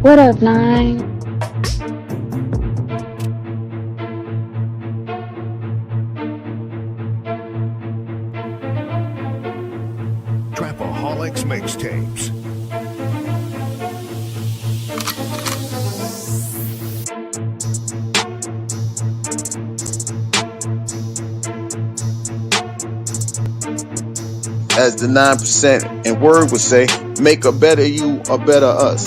What up, Nine? Trapaholics Mixtapes. As the 9% and word would say, make a better you, a better us.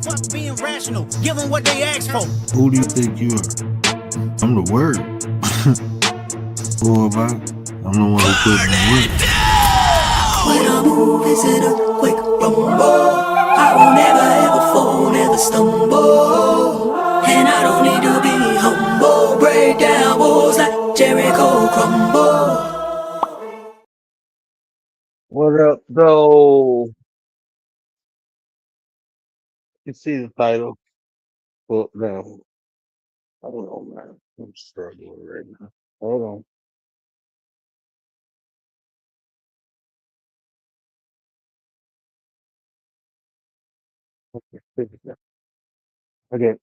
Fuck being rational. Give them what they ask for. Who do you think you are? I'm the word. Boy, man, I'm the one who put in the work. When I move, is it a quick rumble? I will never ever fall, never stumble. And I don't need to be humble. Break down walls like Jericho crumble. What up, though? You see the title. Well, now, hold on, man. I'm struggling right now. Hold on. I got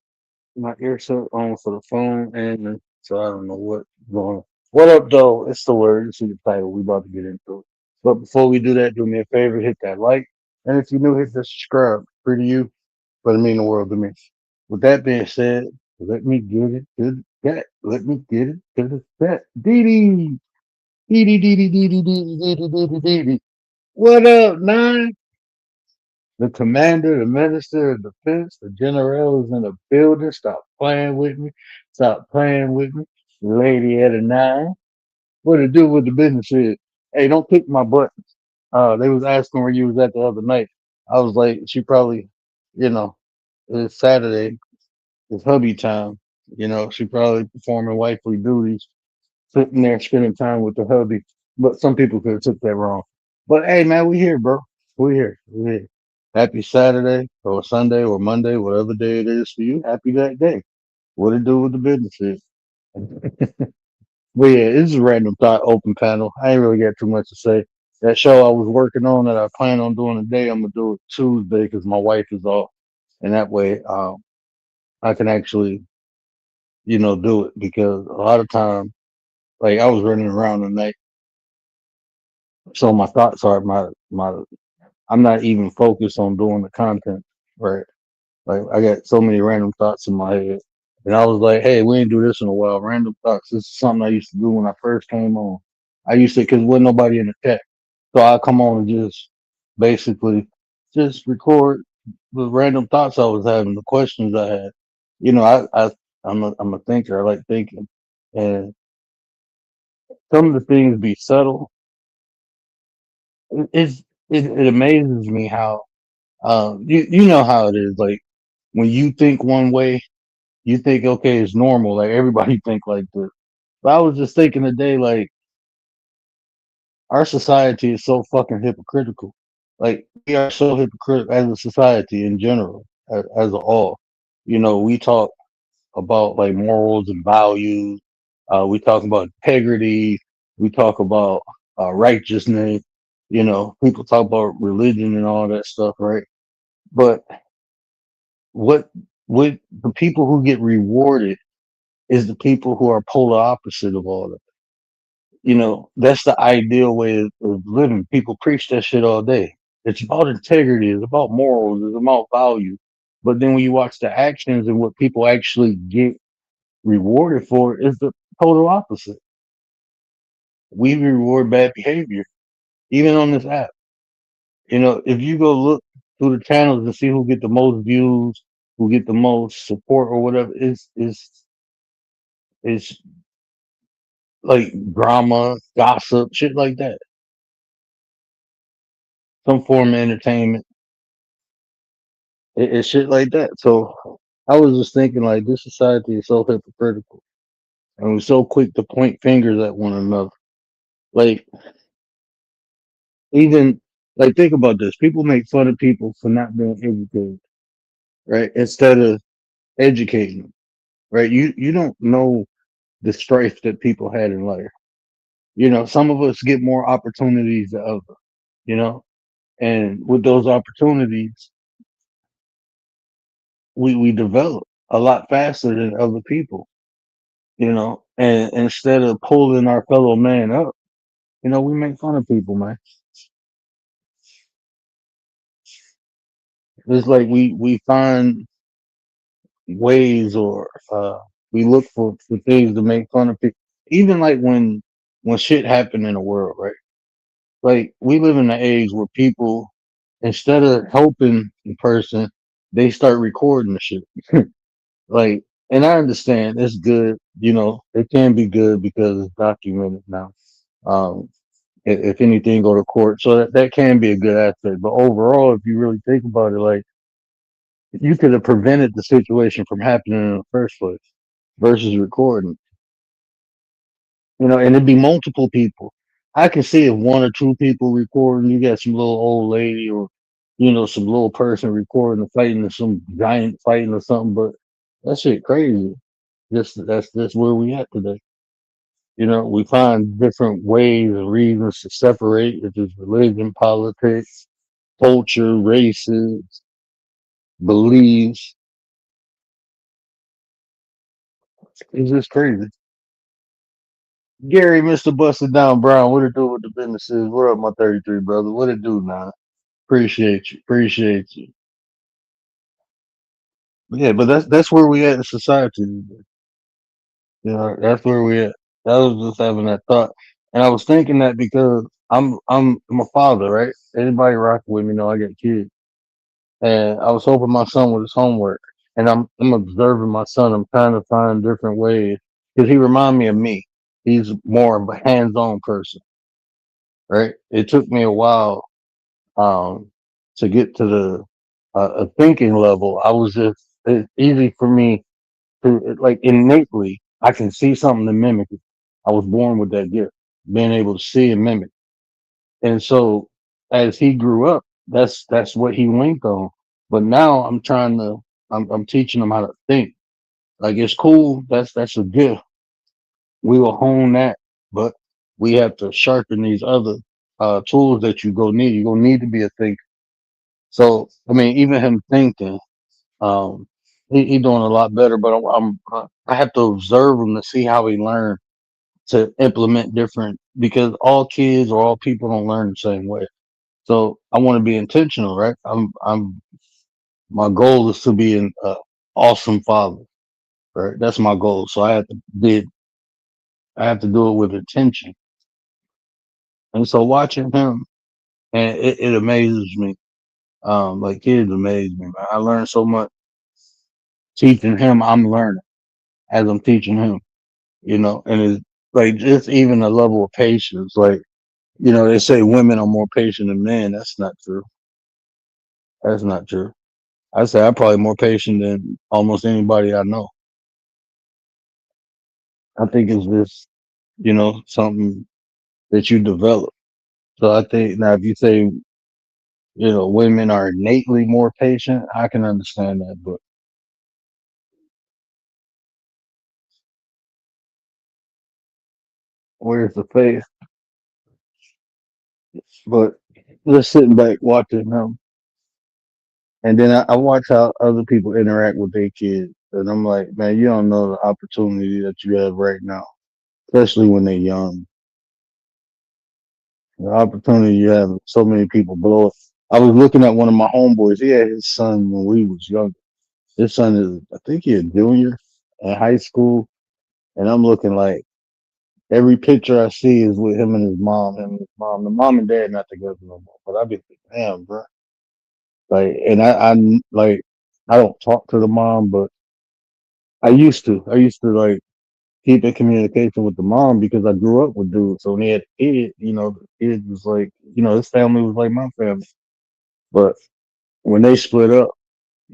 my earset on for the phone, and so I don't know what's going on. What up, though? It's the word. You see the title. We about to get into it. But before we do that, do me a favor, hit that like. And if you're new, hit the subscribe. Free to you, but it mean the world to me. With that being said, let me get it to the chat. Let me get it to the chat. Dee dee. Dee dee dee dee dee dee dee dee dee dee dee dee. What up, nine? The commander, the minister of defense, the general is in the building. Stop playing with me. Stop playing with me. Lady at a nine. What to do with the business is? Hey, don't kick my buttons. They was asking where you was at the other night. I was like, she probably, you know, it's Saturday. It's hubby time. You know, she probably performing wifely duties, sitting there spending time with the hubby. But some people could have took that wrong. But hey, man, we here, bro. We here. We here. Happy Saturday or Sunday or Monday, whatever day it is for you. Happy that day. What it do with the business is. But yeah, this is a random thought open panel. I ain't really got too much to say. That show I was working on that I plan on doing today, I'm gonna do it Tuesday because my wife is off, and that way, I can actually, do it because a lot of time, like I was running around tonight, so my thoughts are my. I'm not even focused on doing the content, right? Like I got so many random thoughts in my head, and I was like, "Hey, we ain't do this in a while. Random thoughts. This is something I used to do when I first came on. I used to because wasn't nobody in the chat, so I come on and just basically just record the random thoughts I was having, the questions I had. I'm a thinker. I like thinking, and some of the things be subtle. It, it's it amazes me how you know how it is. Like when you think one way, you think okay, it's normal. Like everybody think like this. But I was just thinking today, like our society is so fucking hypocritical. Like we are so hypocritical as a society in general, as a all. We talk about like morals and values. We talk about integrity. We talk about righteousness. People talk about religion and all that stuff, right? But what what the people who get rewarded is the people who are polar opposite of all that. That's the ideal way of living. People preach that shit all day. It's about integrity. It's about morals. It's about value. But then when you watch the actions and what people actually get rewarded for is the total opposite. We reward bad behavior, even on this app. If you go look through the channels to see who get the most views, who get the most support or whatever, it's like drama, gossip, shit like that. Some form of entertainment. It's shit like that. So I was just thinking like this society is so hypocritical and we're so quick to point fingers at one another. Like even like think about this. People make fun of people for not being educated, right? Instead of educating them, right? You don't know the strife that people had in life. Some of us get more opportunities than others, you know, and with those opportunities, we develop a lot faster than other people, and instead of pulling our fellow man up, we make fun of people, man. It's like we find ways or we look for things to make fun of people. Even like when shit happened in the world, right? Like we live in an age where people, instead of helping the person, they start recording the shit. Like, and I understand it's good, it can be good because it's documented now. Um, if anything, go to court, so that can be a good aspect. But overall, if you really think about it, like you could have prevented the situation from happening in the first place versus recording. And it'd be multiple people. I can see if one or two people recording, you got some little old lady or some little person recording a fighting or some giant fighting or something, but that shit crazy. That's just where we at today. We find different ways and reasons to separate, if it's religion, politics, culture, races, beliefs. It's just crazy. Gary, Mr. Busted Down Brown, what it do with the businesses? What up, my 33 brother? What it do now? Appreciate you. Appreciate you. Yeah, but that's where we at in society. That's where we at. I was just having that thought. And I was thinking that because I'm a father, right? Anybody rocking with me know I got kids. And I was helping my son with his homework. And I'm observing my son. I'm trying to find different ways. Because he remind me of me. He's more of a hands-on person, right? It took me a while to get to the a thinking level. It's easy for me to like innately I can see something to mimic it. I was born with that gift, being able to see and mimic. And so as he grew up, that's what he linked on. But now I'm teaching him how to think. Like it's cool, that's a gift. We will hone that, but we have to sharpen these other tools that you go need. You're gonna need to be a thinker. So I mean, even him thinking, um, he doing a lot better. But I have to observe him to see how he learned to implement different because all kids or all people don't learn the same way. So I want to be intentional, right? My goal is to be an awesome father, right? That's my goal. So I have to do it with intention. And so watching him, and it amazes me. Like kids amaze me, man. I learned so much teaching him. I'm learning as I'm teaching him, and it's like just even a level of patience. Like, they say women are more patient than men. That's not true. That's not true. I say I'm probably more patient than almost anybody I know. I think it's just, something that you develop. So I think now if you say, women are innately more patient, I can understand that. But where's the faith? But just sitting back watching him. And then I watch how other people interact with their kids. And I'm like, man, you don't know the opportunity that you have right now, especially when they're young. The opportunity you have, so many people blow it. I was looking at one of my homeboys. He had his son when we was young. His son is, I think, he a junior in high school. And I'm looking like every picture I see is with him and his mom, him and his mom. The mom and dad not together no more. But I be like, damn, bro. Like, and like, I don't talk to the mom, but I used to. I used to like keep in communication with the mom because I grew up with dudes. So when he had a kid, the kid was like, his family was like my family. But when they split up,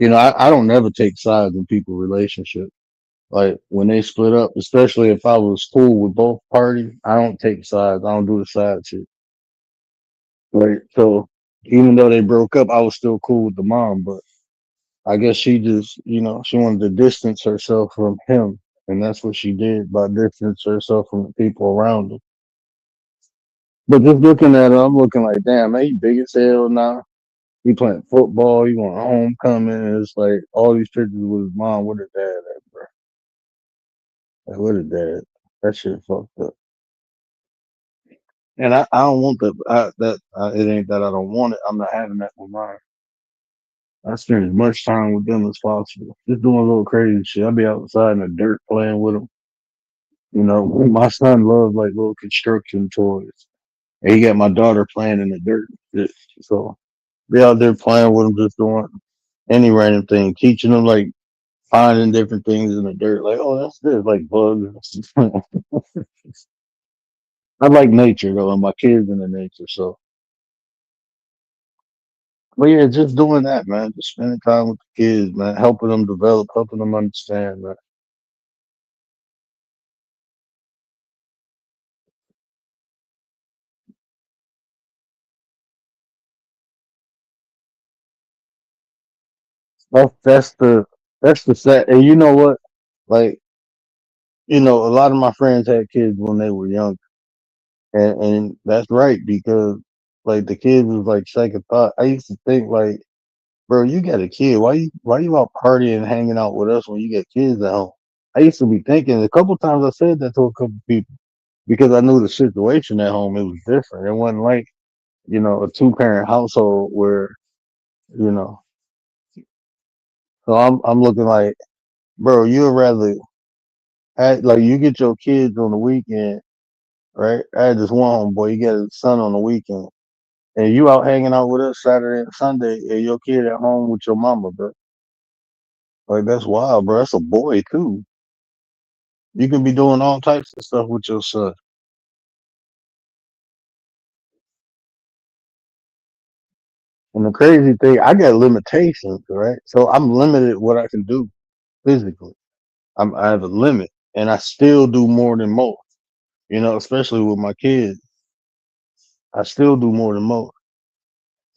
I don't never take sides in people's relationships. Like when they split up, especially if I was cool with both parties, I don't take sides. I don't do the side shit. Right. So even though they broke up, I was still cool with the mom. But I guess she just, she wanted to distance herself from him. And that's what she did by distance herself from the people around her. But just looking at her, I'm looking like, damn, man, he big as hell now. He playing football. He going homecoming. It's like all these pictures with his mom. What his dad at, bro? Like, what his dad? That shit fucked up. And I don't want that. It ain't that I don't want it. I'm not having that with mine. I spend as much time with them as possible. Just doing a little crazy shit. I'll be outside in the dirt playing with them. My son loves like little construction toys. And he got my daughter playing in the dirt. So be out there playing with them, just doing any random thing, teaching them like finding different things in the dirt. Like, oh, that's this, like bugs. I like nature though, and my kids in the nature. So, but yeah, just doing that, man. Just spending time with the kids, man. Helping them develop, helping them understand, man. That's the set. And you know what? Like, a lot of my friends had kids when they were young, and that's right because like the kids was like second thought. I used to think like, bro, you got a kid. Why you out partying and hanging out with us when you got kids at home? I used to be thinking a couple times I said that to a couple people because I knew the situation at home. It was different. It wasn't like, a two-parent household where, you know. So I'm looking like, bro, you'd rather like you get your kids on the weekend, right? I had this one homeboy, he got his son on the weekend. And you out hanging out with us Saturday and Sunday, and your kid at home with your mama, bro. Like that's wild, bro. That's a boy too. You can be doing all types of stuff with your son. And the crazy thing, I got limitations, right? So I'm limited what I can do physically. I have a limit, and I still do more than most. Especially with my kids, I still do more than most.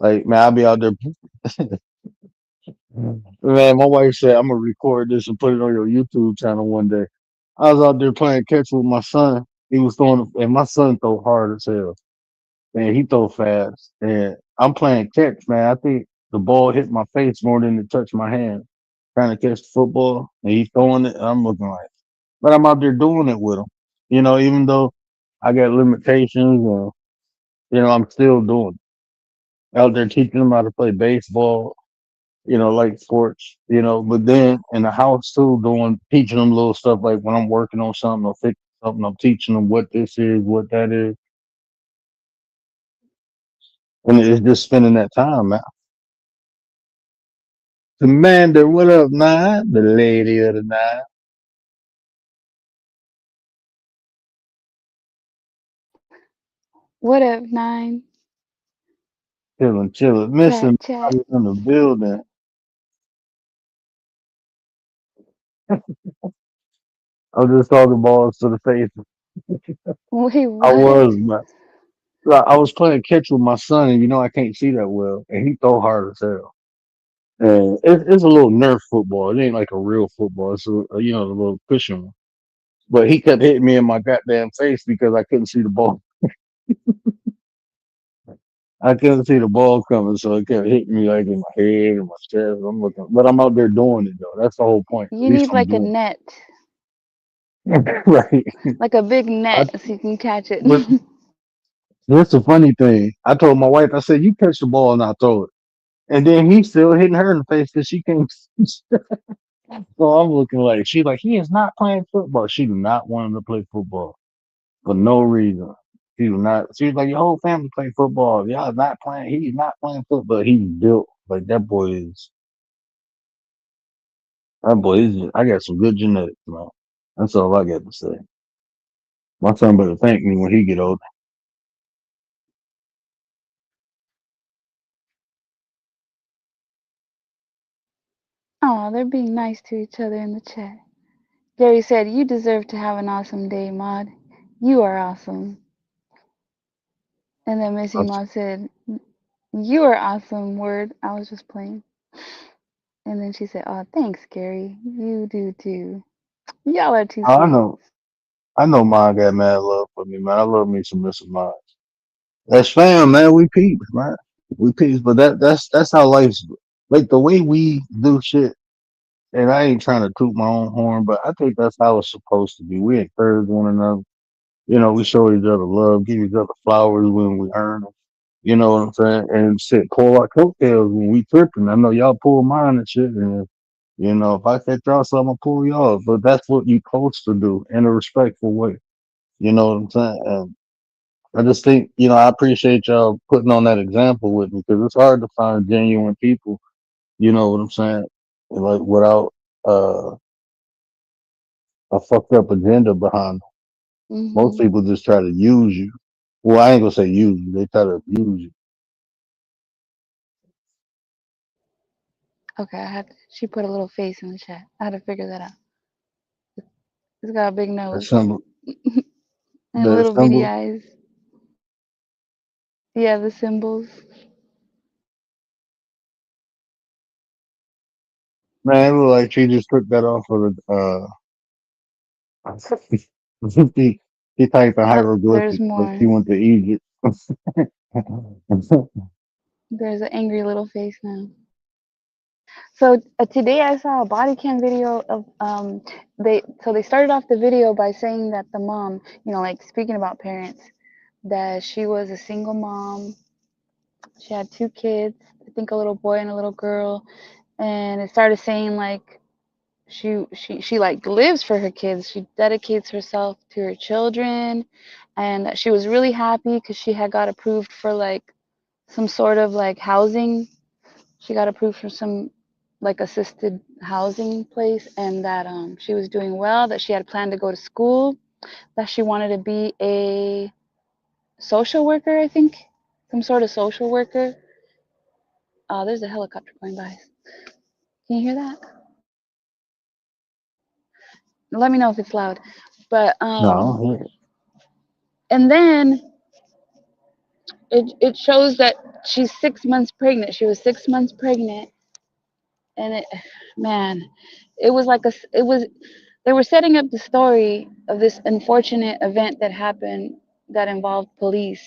Like man, I'll be out there. Man, my wife said I'm gonna record this and put it on your YouTube channel one day. I was out there playing catch with my son. He was throwing, and my son throw hard as hell. Man, he throw fast, and I'm playing catch. Man, I think the ball hit my face more than it touched my hand. Trying to catch the football, and he's throwing it. And I'm looking like, but I'm out there doing it with him. Even though I got limitations, I'm still doing it. Out there teaching him how to play baseball, like sports, but then in the house too, teaching them little stuff like when I'm working on something or fixing something, I'm teaching them what this is, what that is. And it's just spending that time, man. Commander, what up, man? The lady of the night. What up, Nine? Chilling. Chat, Missing chat. in the building. I'm just talking balls to the face. Wait, I what? was, man. Like, I was playing catch with my son, and I can't see that well, and he throw hard as hell. And it's a little Nerf football. It ain't like a real football. It's the little cushion one. But he kept hitting me in my goddamn face because I couldn't see the ball. I couldn't see the ball coming, so it kept hitting me like in my head and my chest. I'm looking, but I'm out there doing it though. That's the whole point. At You least need I'm like a doing net, it. Right. like a big I, net so you can catch it. but that's the funny thing. I told my wife, I said, "You catch the ball and I throw it," and then he's still hitting her in the face because she can't. So I'm looking like she's like he is not playing football. She do not want him to play football for no reason. He do not. She's like your whole family play football. Y'all not playing. He's not playing football. He's built like that boy is. That boy is. I got some good genetics, man. That's all I got to say. My son better thank me when he get older. Oh, they're being nice to each other in the chat. Gary said, "You deserve to have an awesome day, Maud. You are awesome." And then Missy Maud said, "You are awesome, word. I was just playing." And then she said, "Oh, thanks, Gary. You do too. Y'all are too I sweet." know. I know mine got mad love for me, man. I love me some Mrs. Mine. That's fam, man. We peeps, man. We peeps, but that's how life's like the way we do shit. And I ain't trying to toot my own horn, but I think that's how it's supposed to be. We encourage one another. You know, we show each other love, give each other flowers when we earn them. You know what I'm saying? And shit, pull our coattails when we tripping. I know y'all pull mine and shit. And you know, if I catch y'all something, I'll pull y'all. But that's what you supposed to do in a respectful way. You know what I'm saying? And I just think, you know, I appreciate y'all putting on that example with me because it's hard to find genuine people. You know what I'm saying? Like without uh, a fucked up agenda behind them. Most Hmm. people just try to use you. Well, I ain't gonna say use you. They try to abuse you. Okay, she put a little face in the chat. I had to figure that out. It's got a big That nose symbol, and the little beady symbol, eyes. Yeah, the symbols. man, it look like she just took that off of the. She typed in Oh, there's hieroglyphics, but she more. went to Egypt. There's an angry little face now. So today I saw a body cam video of they started off the video by saying that the mom, like speaking about parents, that she was a single mom. She had two kids, I think a little boy and a little girl, and it started saying like she like lives for her kids. She dedicates herself to her children, and she was really happy because she had got approved for like some sort of like housing. She got approved for some like assisted housing place, and that she was doing well, that she had planned to go to school, that she wanted to be a social worker, I think, some sort of social worker. There's a helicopter going by. Can you hear that? Let me know if it's loud. But No, and then it shows that she's 6 months pregnant. She was 6 months pregnant, and man, it was like it was they were setting up the story of this unfortunate event that happened that involved police,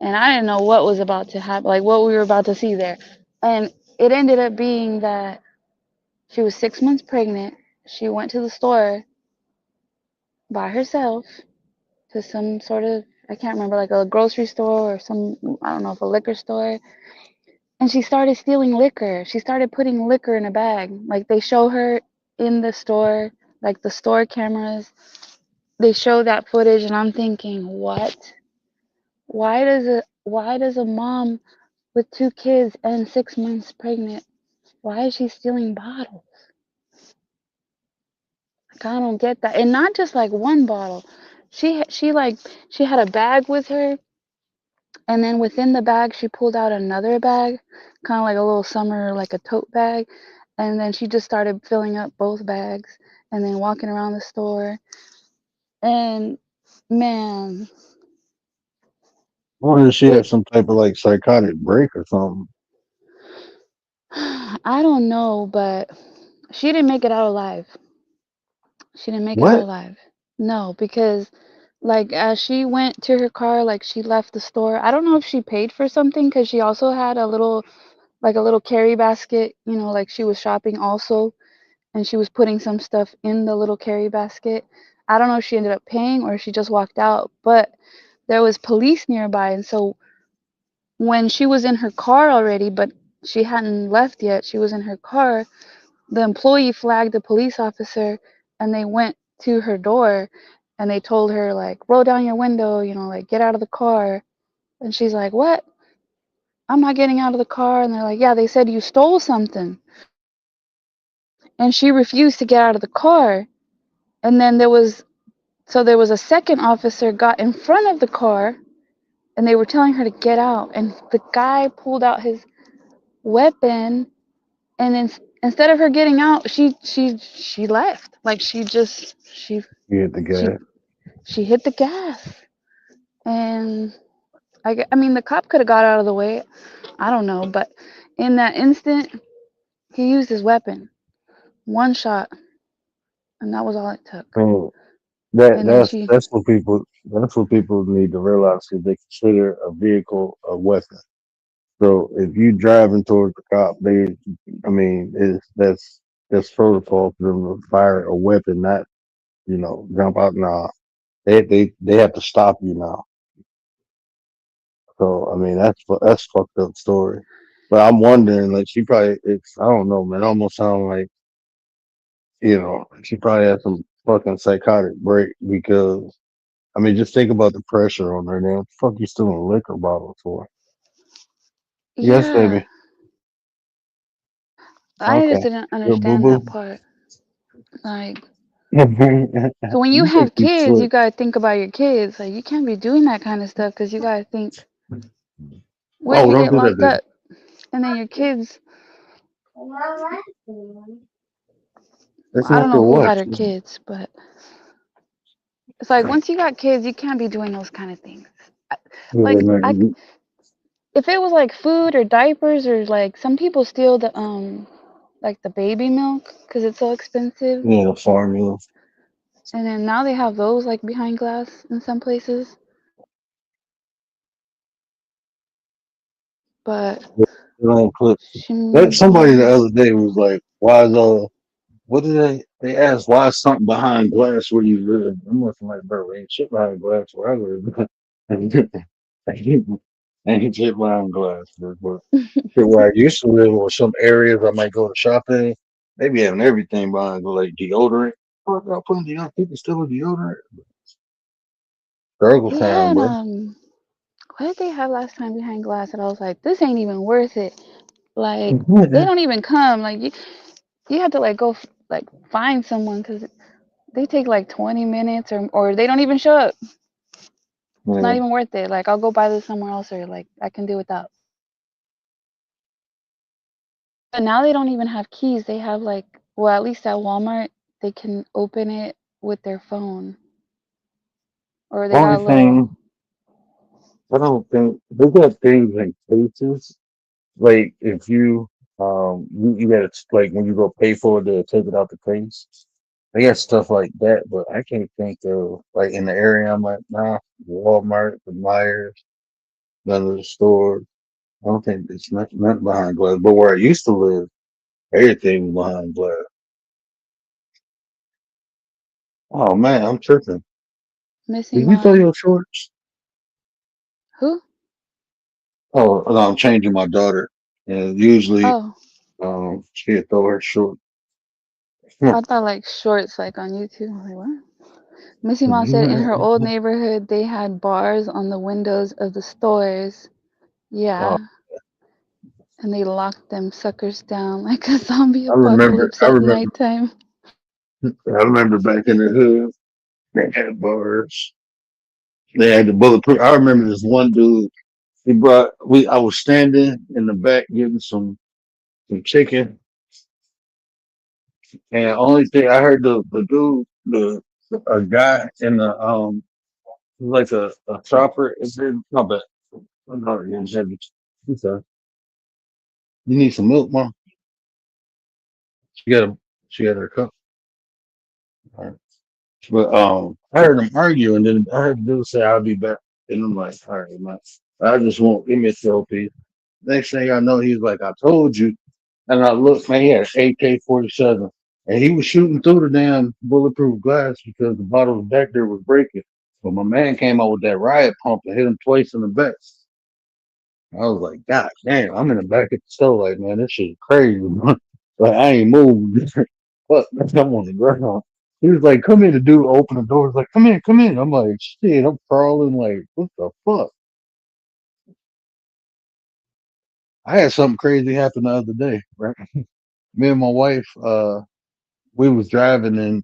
and I didn't know what was about to happen, like what we were about to see there, and it ended up being that she was 6 months pregnant. She went to the store by herself to some sort of, I can't remember, like a grocery store or some, I don't know if a liquor store. And she started stealing liquor. She started putting liquor in a bag. Like they show her in the store, like the store cameras. They show that footage and I'm thinking, what? Why does a mom with two kids and 6 months pregnant, why is she stealing bottles? Like I don't get that. And not just like one bottle. She had a bag with her, and then within the bag, she pulled out another bag, kind of like a little summer, like a tote bag. And then she just started filling up both bags and then walking around the store. And man, I wonder if she had it, some type of like psychotic break or something. I don't know, but she didn't make it out alive. She didn't make it out What? alive. No, because like as she went to her car, like she left the store. I don't know if she paid for something because she also had a little carry basket, like she was shopping also, and she was putting some stuff in the little carry basket. I don't know if she ended up paying or if she just walked out, but there was police nearby, and so when she was in her car already, but she hadn't left yet, she was in her car, the employee flagged the police officer, and they went to her door, and they told her like, roll down your window, like get out of the car. And she's like, what? I'm not getting out of the car. And they're like, yeah, they said you stole something. And she refused to get out of the car. And then there was a second officer got in front of the car, and they were telling her to get out, and the guy pulled out his weapon, and then instead of her getting out, she left. Like she You hit the gas. she hit the gas. And I mean, the cop could have got out of the way. I don't know, but in that instant, he used his weapon. One shot, and that was all it took. Mm. That And then that's what people need to realize, because they consider a vehicle a weapon. So if you driving towards the cop, that's protocol for them to fire a weapon, not jump out. Nah, they have to stop you now. So I mean that's fucked up story. But I'm wondering, like, she probably, I don't know, man. It almost sounds like she probably had some fucking psychotic break, because I mean, just think about the pressure on her. Now, what the fuck you stealing liquor bottles for? Yes, yeah, baby. I just Okay. didn't Good boo understand that boo. part. Like, so when you You think have you kids, you slick. gotta think about your kids. Like, you can't be doing that kind of stuff because you gotta think, what if Oh, you don't get do that, locked baby. up and then your kids? That's I not don't know your who had watch. her kids, but it's like once you got kids, you can't be doing those kind of things. Yeah, Like, man. if it was like food or diapers, or like some people steal the like the baby milk because it's so expensive, Yeah, the formula. and then now they have those like behind glass in some places. But It don't clip. That somebody the yeah, other day was like, "Why is what did they asked? Why is something behind glass where you live?" I'm looking like, bro, ain't shit behind glass where I live. Ain't shit behind glass. But shit where I used to live, or some areas I might go to shopping, they be having everything behind, like deodorant. Oh, y'all putting deodorant? People still with deodorant? Struggle they time, had bro. what did they have last time behind glass that I was like, this ain't even worth it. Like they don't even come. Like you have to like go like find someone because they take like 20 minutes or they don't even show up. It's not Yeah. even worth it. Like I'll go buy this somewhere else, or like I can do without. But now they don't even have keys. They have like, well, at least at Walmart, they can open it with their phone, or they got Only a little. thing, I don't think they got things in cases. Like if you gotta, like, when you go pay for it, they'll take it out the case. They got stuff like that, but I can't think of, like, in the area I'm at now, Walmart, the Myers, none of the stores. I don't think it's nothing behind glass. But where I used to live, everything was behind glass. Oh man, I'm tripping. Missing Did you throw mom. your shorts? Who? Oh no, I'm changing my daughter. And usually Oh, she'd throw her shorts. I thought like shorts, like on YouTube. I was like, what? Missy Mom said in her old neighborhood they had bars on the windows of the stores. Oh, Yeah, and they locked them suckers down like a zombie I remember. apocalypse at nighttime. I remember back in the hood, they had bars. They had the bulletproof. I remember this one dude. He brought. I was standing in the back getting some chicken, and the only thing I heard, the dude, a guy in the like a chopper. It's in my bad. I'm not even heavy. He said, "You need some milk, mom." She got a she got her cup. All right. But I heard them argue, and then I heard the dude say, "I'll be back," and I'm like, "All right, man. I just won't give me a trophy." Next thing I know, he's like, "I told you." And I looked, man, he had an AK-47, and he was shooting through the damn bulletproof glass because the bottles back there was breaking. But my man came out with that riot pump and hit him twice in the back. I was like, God damn, I'm in the back of the store, like, man, this shit is crazy. Like I ain't moved. Fuck, I'm on the ground. He was like, "Come in." The dude opened the door. He's like, "Come in, come in." I'm like, "Shit!" I'm crawling. Like, what the fuck? I had something crazy happen the other day. Right, me and my wife, we was driving and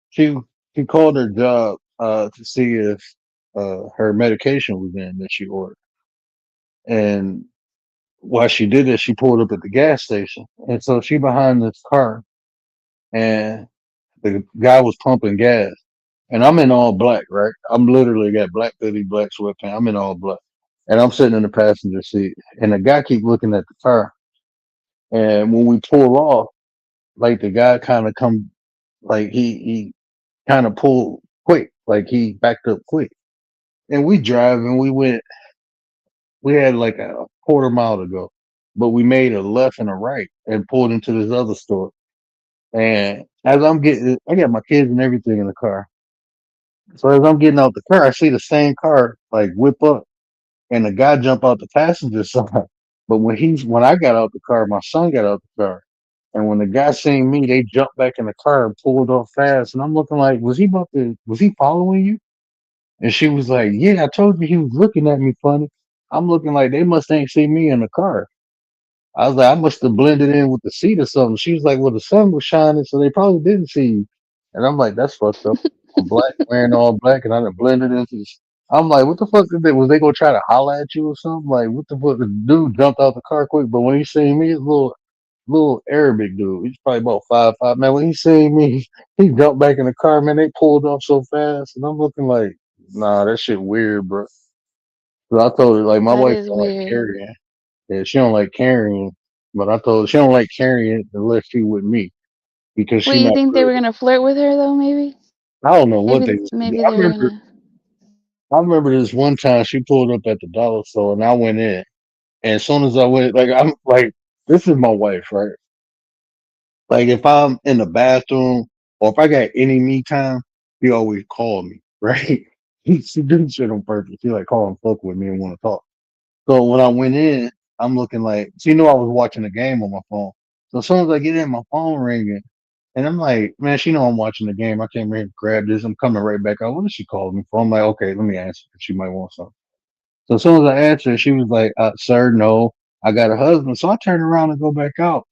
she she called her job to see if her medication was in that she ordered. And while she did it, she pulled up at the gas station. And so she behind this car and the guy was pumping gas. And I'm in all black, right? I'm literally got black hoodie, black sweatpants. I'm in all black. And I'm sitting in the passenger seat. And the guy keep looking at the car. And when we pull off, like the guy kind of come like he kind of pulled quick, like he backed up quick. And we drive and we had like a quarter mile to go. But we made a left and a right and pulled into this other store. And as I'm getting I got my kids and everything in the car. So as I'm getting out the car, I see the same car like whip up and the guy jump out the passenger side. But when I got out the car, my son got out the car. And when the guy seen me, they jumped back in the car and pulled off fast. And I'm looking like, was he following you? And she was like, "Yeah, I told you he was looking at me funny." I'm looking like they must ain't see me in the car. I was like, I must have blended in with the seat or something. She was like, "Well, the sun was shining, so they probably didn't see you." And I'm like, "That's fucked up. I'm black, wearing all black, and I done blended into this." I'm like, "What the fuck did they? Was they gonna try to holler at you or something? Like, what the fuck?" The dude jumped out the car quick, but when he seen me, it's a little Arabic dude. He's probably about 5'5". Man, when he seen me, he jumped back in the car. Man, they pulled off so fast, and I'm looking like, nah, that shit weird, bro. So I told her like my That wife is don't like weird. carrying. Yeah, she don't like carrying, but I told her she don't like carrying unless she with me because What she do you not think they good. were gonna flirt with her though? Maybe. I don't know what they Maybe. was gonna do. Maybe they were gonna. I remember this one time she pulled up at the dollar store and I went in, and as soon as I went, like I'm like, this is my wife, right? Like if I'm in the bathroom or if I got any me time, she always call me, right? She do shit on purpose. She like call and fuck with me and want to talk. So when I went in, I'm looking like she knew I was watching the game on my phone. So as soon as I get in, my phone ringing, and I'm like, man, she know I'm watching the game. I came here to grab this. I'm coming right back out. What did she call me for? I'm like, okay, let me answer. She might want something. So as soon as I answered, she was like, sir, no, I got a husband. So I turned around and go back out.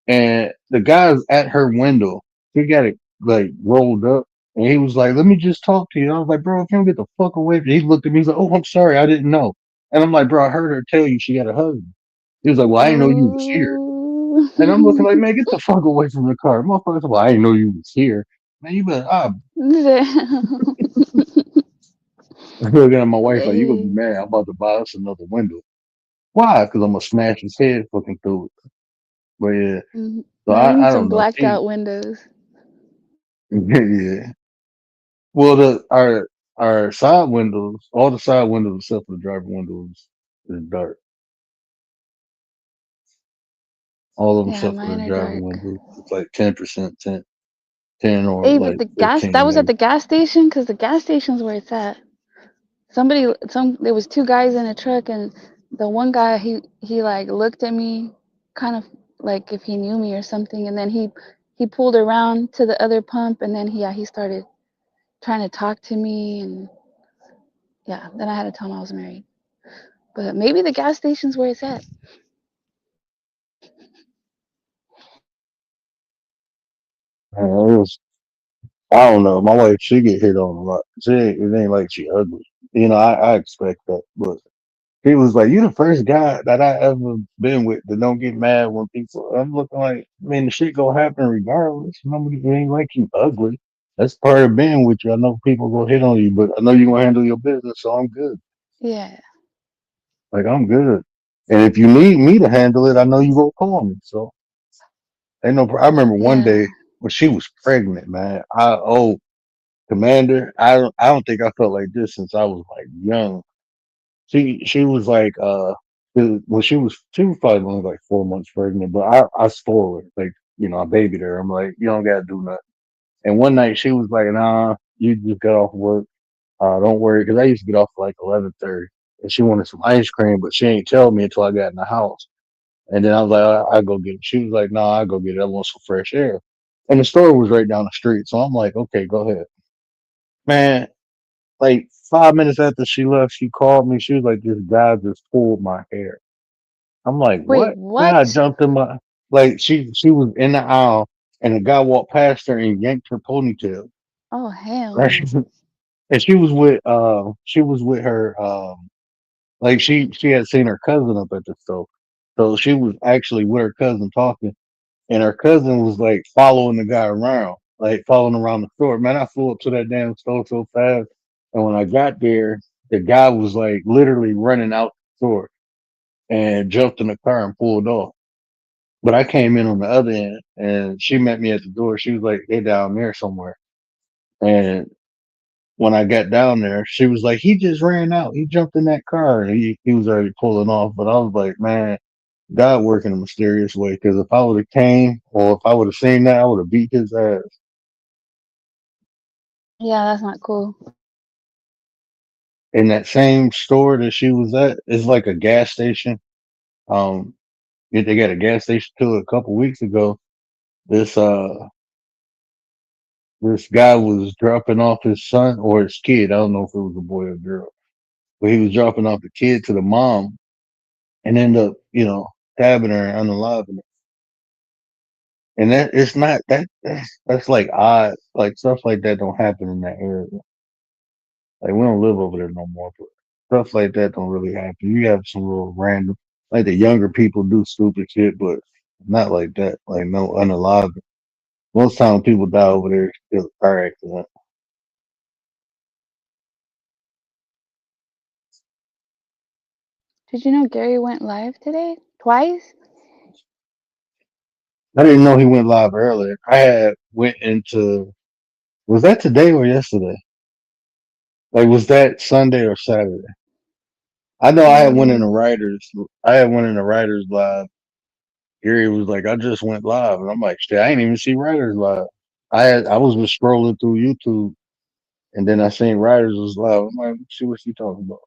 And the guy's at her window. He got it like rolled up. And he was like, "Let me just talk to you." I was like, "Bro, if you don't get the fuck away from me." He looked at me, he's like, "Oh, I'm sorry, I didn't know." And I'm like, "Bro, I heard her tell you she got a husband." He was like, "Well, I didn't know you was here." Oh. And I'm looking like, man, get the fuck away from the car. Motherfucker, well, I didn't know you was here. Man, you better looking at my wife like, you gonna be Dang. mad. I'm about to buy us another window. Why? Because I'm gonna smash his head fucking through it. But yeah. So Now you need I some don't know. blacked She out windows. yeah. Well, our side windows, all the side windows except for the driver windows, is dark. All of them Yeah, except for the mine are driver dark. windows. It's like 10%, 10 or Hey, but like the gas, 15 that was at maybe. the gas station? Because the gas station's where it's at. There was two guys in a truck, and the one guy, he like looked at me, kind of like if he knew me or something, and then he pulled around to the other pump, and then he started trying to talk to me, and yeah, then I had to tell him I was married. But maybe the gas station's where it's at. It was, I don't know. My wife, she get hit on a lot. It ain't like she ugly. I expect that. But he was like, "You the first guy that I ever been with that don't get mad when people." I'm looking like, man, the shit gonna happen regardless. Nobody it ain't like you ugly. That's part of being with you. I know people gonna hit on you, but I know you gonna handle your business, so I'm good. Yeah, Like I'm good. And if you need me to handle it, I know you gonna call me. So ain't no. I remember one yeah, day when she was pregnant, man. Commander, I don't think I felt like this since I was like young. She was like well she was probably only like 4 months pregnant, but I spoiled her. Like, I babied her. I'm like, you don't gotta do nothing. And one night she was like, nah, you just got off work. Don't worry, because I used to get off at like 11:30. And she wanted some ice cream, but she ain't tell me until I got in the house. And then I was like, I'll go get it. She was like, no, I'll go get it. I want some fresh air. And the store was right down the street. So I'm like, okay, go ahead. Man, like 5 minutes after she left, she called me. She was like, this guy just pulled my hair. I'm like, Wait, what? Man, I what? jumped in my, like, she was in the aisle and the guy walked past her and yanked her ponytail. Oh, hell Right. no. And she was with her, like she had seen her cousin up at the store. So she was actually with her cousin talking. And her cousin was like following the guy around, like following around the store. Man, I flew up to that damn store so fast. And when I got there, the guy was like literally running out the store and jumped in the car and pulled off. But I came in on the other end and she met me at the door. She was like, they down there somewhere. And when I got down there, she was like, he just ran out. He jumped in that car and he was already pulling off. But I was like, man, God worked in a mysterious way. Because if I would have came or if I would have seen that, I would have beat his ass. Yeah, that's not cool. In that same store that she was at, it's like a gas station. Um, they got a gas station too. A couple weeks ago, this this guy was dropping off his son or his kid. I don't know if it was a boy or girl, but he was dropping off the kid to the mom and ended up, stabbing her and unaliving her. And that it's not that's like odd. Like stuff like that don't happen in that area. Like we don't live over there no more, but stuff like that don't really happen. You have some little random, like the younger people do stupid shit, but not like that. Like no unalive. Most time people die over there it's a car accident. Did you know Gary went live today? Twice? I didn't know he went live earlier. I had went into was that today or yesterday? Like was that Sunday or Saturday? I know I had went in the Mm, writers. I had went in the writers live. Gary was like, I just went live, and I'm like, shit, I ain't even see writers live. I was just scrolling through YouTube, and then I seen writers was live. I'm like, see what she talking about.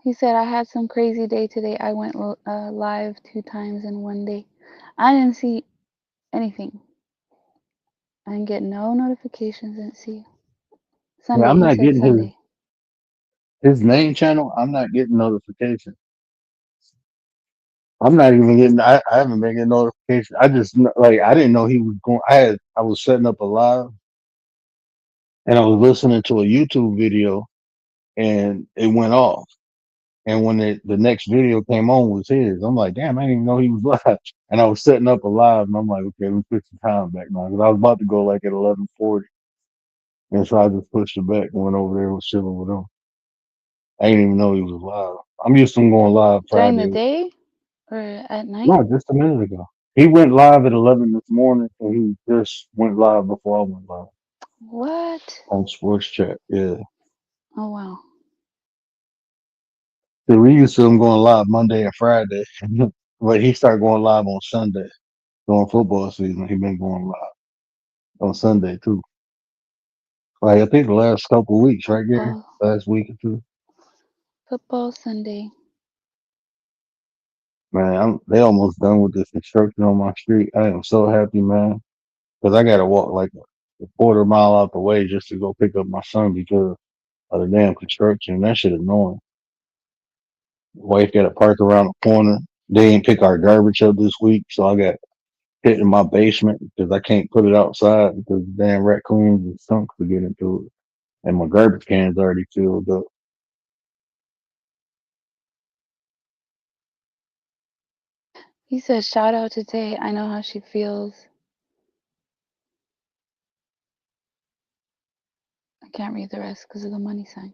he said, I had some crazy day today. I went live 2 times in one day. I didn't see anything. I didn't get no notifications. Didn't see. Yeah, Sunday, I'm he not said getting Sunday. his main channel. I'm not getting notifications. I'm not even getting. I haven't been getting notifications. I just like I didn't know he was going. I was setting up a live, and I was listening to a YouTube video, and it went off. And when the next video came on was his, I'm like, damn, I didn't even know he was live. And I was setting up a live, and I'm like, okay, let me put some time back now because I was about to go like at 11:40, and so I just pushed it back and went over there and was chilling with him. I didn't even know he was live. I'm used to him going live During the Friday. day or at night? No, just a minute ago. He went live at 11 this morning, and he just went live before I went live What? on Sports Chat. Yeah. Oh, wow. So we used to him going live Monday and Friday, but he started going live on Sunday during football season. He been going live on Sunday too. Like I think the last couple of weeks, right, Gary? Football, Last week or two. football Sunday. Man, they almost done with this construction on my street. I am so happy, man, because I got to walk like a quarter mile out the way just to go pick up my son because of the damn construction. That shit annoying. Wife got to park around the corner. They ain't pick our garbage up this week, so I got hit in my basement because I can't put it outside because the damn raccoons and skunks to get into it. And my garbage can's already filled up. He said, shout out to Tay. I know how she feels. I can't read the rest because of the money sign.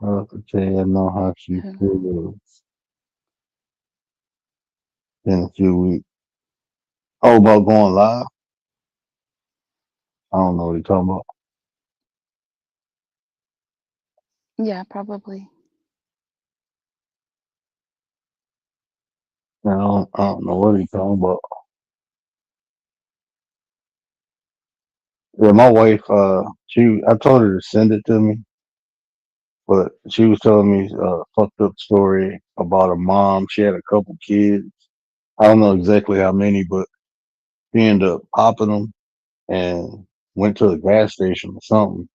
I have to tell you, I know how she Oh. feels in a few weeks. Oh, about going live? I don't know what you're talking about. Yeah, probably. I don't know what you're talking about. Yeah, my wife, I told her to send it to me, But she was telling me a fucked up story about a mom. She had a couple kids. I don't know exactly how many, but she ended up popping them and went to the gas station or something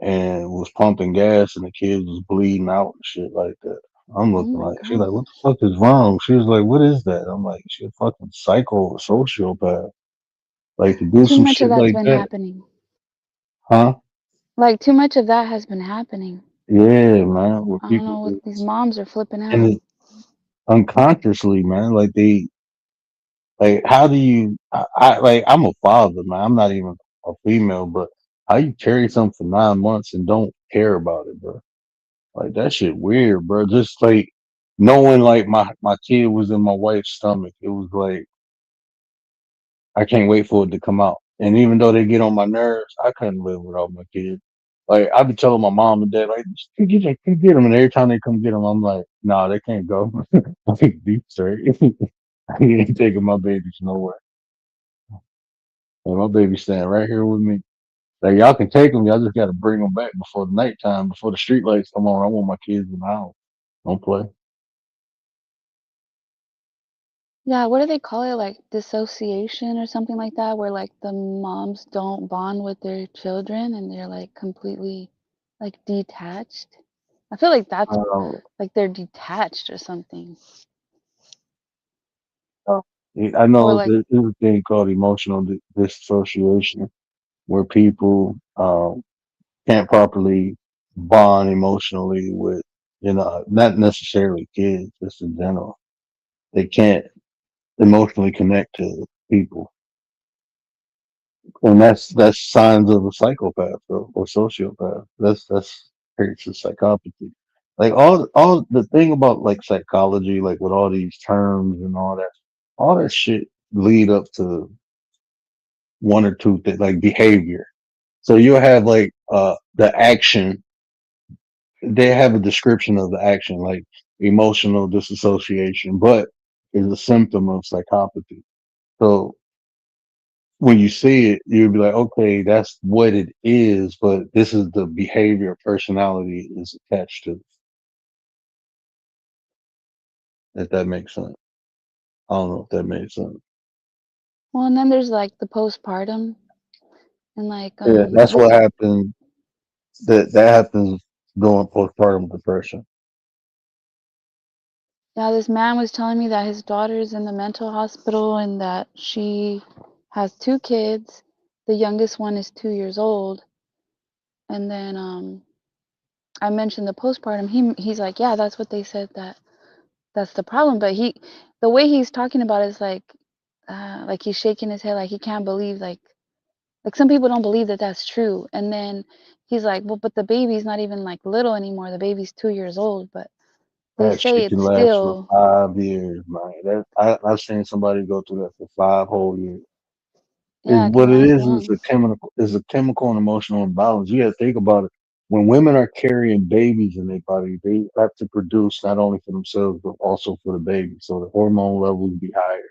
and was pumping gas and the kids was bleeding out and shit like that. I'm Oh looking my like, she's like, what gosh. the fuck is wrong? She was like, what is that? I'm like, she's a fucking psycho or sociopath. Like to do Too some much of shit that's like been that, happening. huh? Like too much of that has been happening. Yeah, man. Where I don't people know what these just moms are flipping and out. it, unconsciously, man, like they like how do you? I like I'm a father, man. I'm not even a female, but how you carry something for 9 months and don't care about it, bro? Like that shit weird, bro. Just like knowing like my kid was in my wife's stomach, it was like I can't wait for it to come out. And even though they get on my nerves, I couldn't live without my kid. Like I be telling my mom and dad, like, "Just come get them," and every time they come get them, I'm like, "Nah, they can't go." I think deep straight. I ain't taking my babies nowhere. And my baby's staying right here with me. Like y'all can take them, y'all just got to bring them back before the nighttime, before the street lights come on. I want my kids in the house. Don't play. Yeah, what do they call it? Like dissociation or something like that, where like the moms don't bond with their children and they're like completely like detached. I feel like that's Uh, like they're detached or something. I Or know like, there's a thing called emotional disassociation where people can't properly bond emotionally with, not necessarily kids, just in general. They can't emotionally connect to people, and that's signs of a psychopath or sociopath. That's traits of psychopathy. Like all the thing about like psychology, like with all these terms and all that shit lead up to one or two things, like behavior. So you'll have like the action. They have a description of the action, like emotional disassociation, but is a symptom of psychopathy. So when you see it, you'll be like, okay, that's what it is, but this is the behavior personality is attached to, if that makes sense. I don't know if that makes sense. well, and then there's like the postpartum and like Yeah, that's this what happens. That happens during postpartum depression. yeah, this man was telling me that his daughter's in the mental hospital and that she has two kids. The youngest one is 2 years old. And then I mentioned the postpartum. He's like, yeah, that's what they said that's the problem. But the way he's talking about it is like he's shaking his head, like he can't believe like some people don't believe that that's true. And then he's like, well, but the baby's not even like little anymore. The baby's 2 years old, but they That say shit can it's last for still 5 years, man. I've seen somebody go through that for 5 whole years. Is yeah, it can what it last is long. a chemical and emotional imbalance. You gotta think about it. When women are carrying babies in their body, they have to produce not only for themselves but also for the baby. So the hormone levels be higher.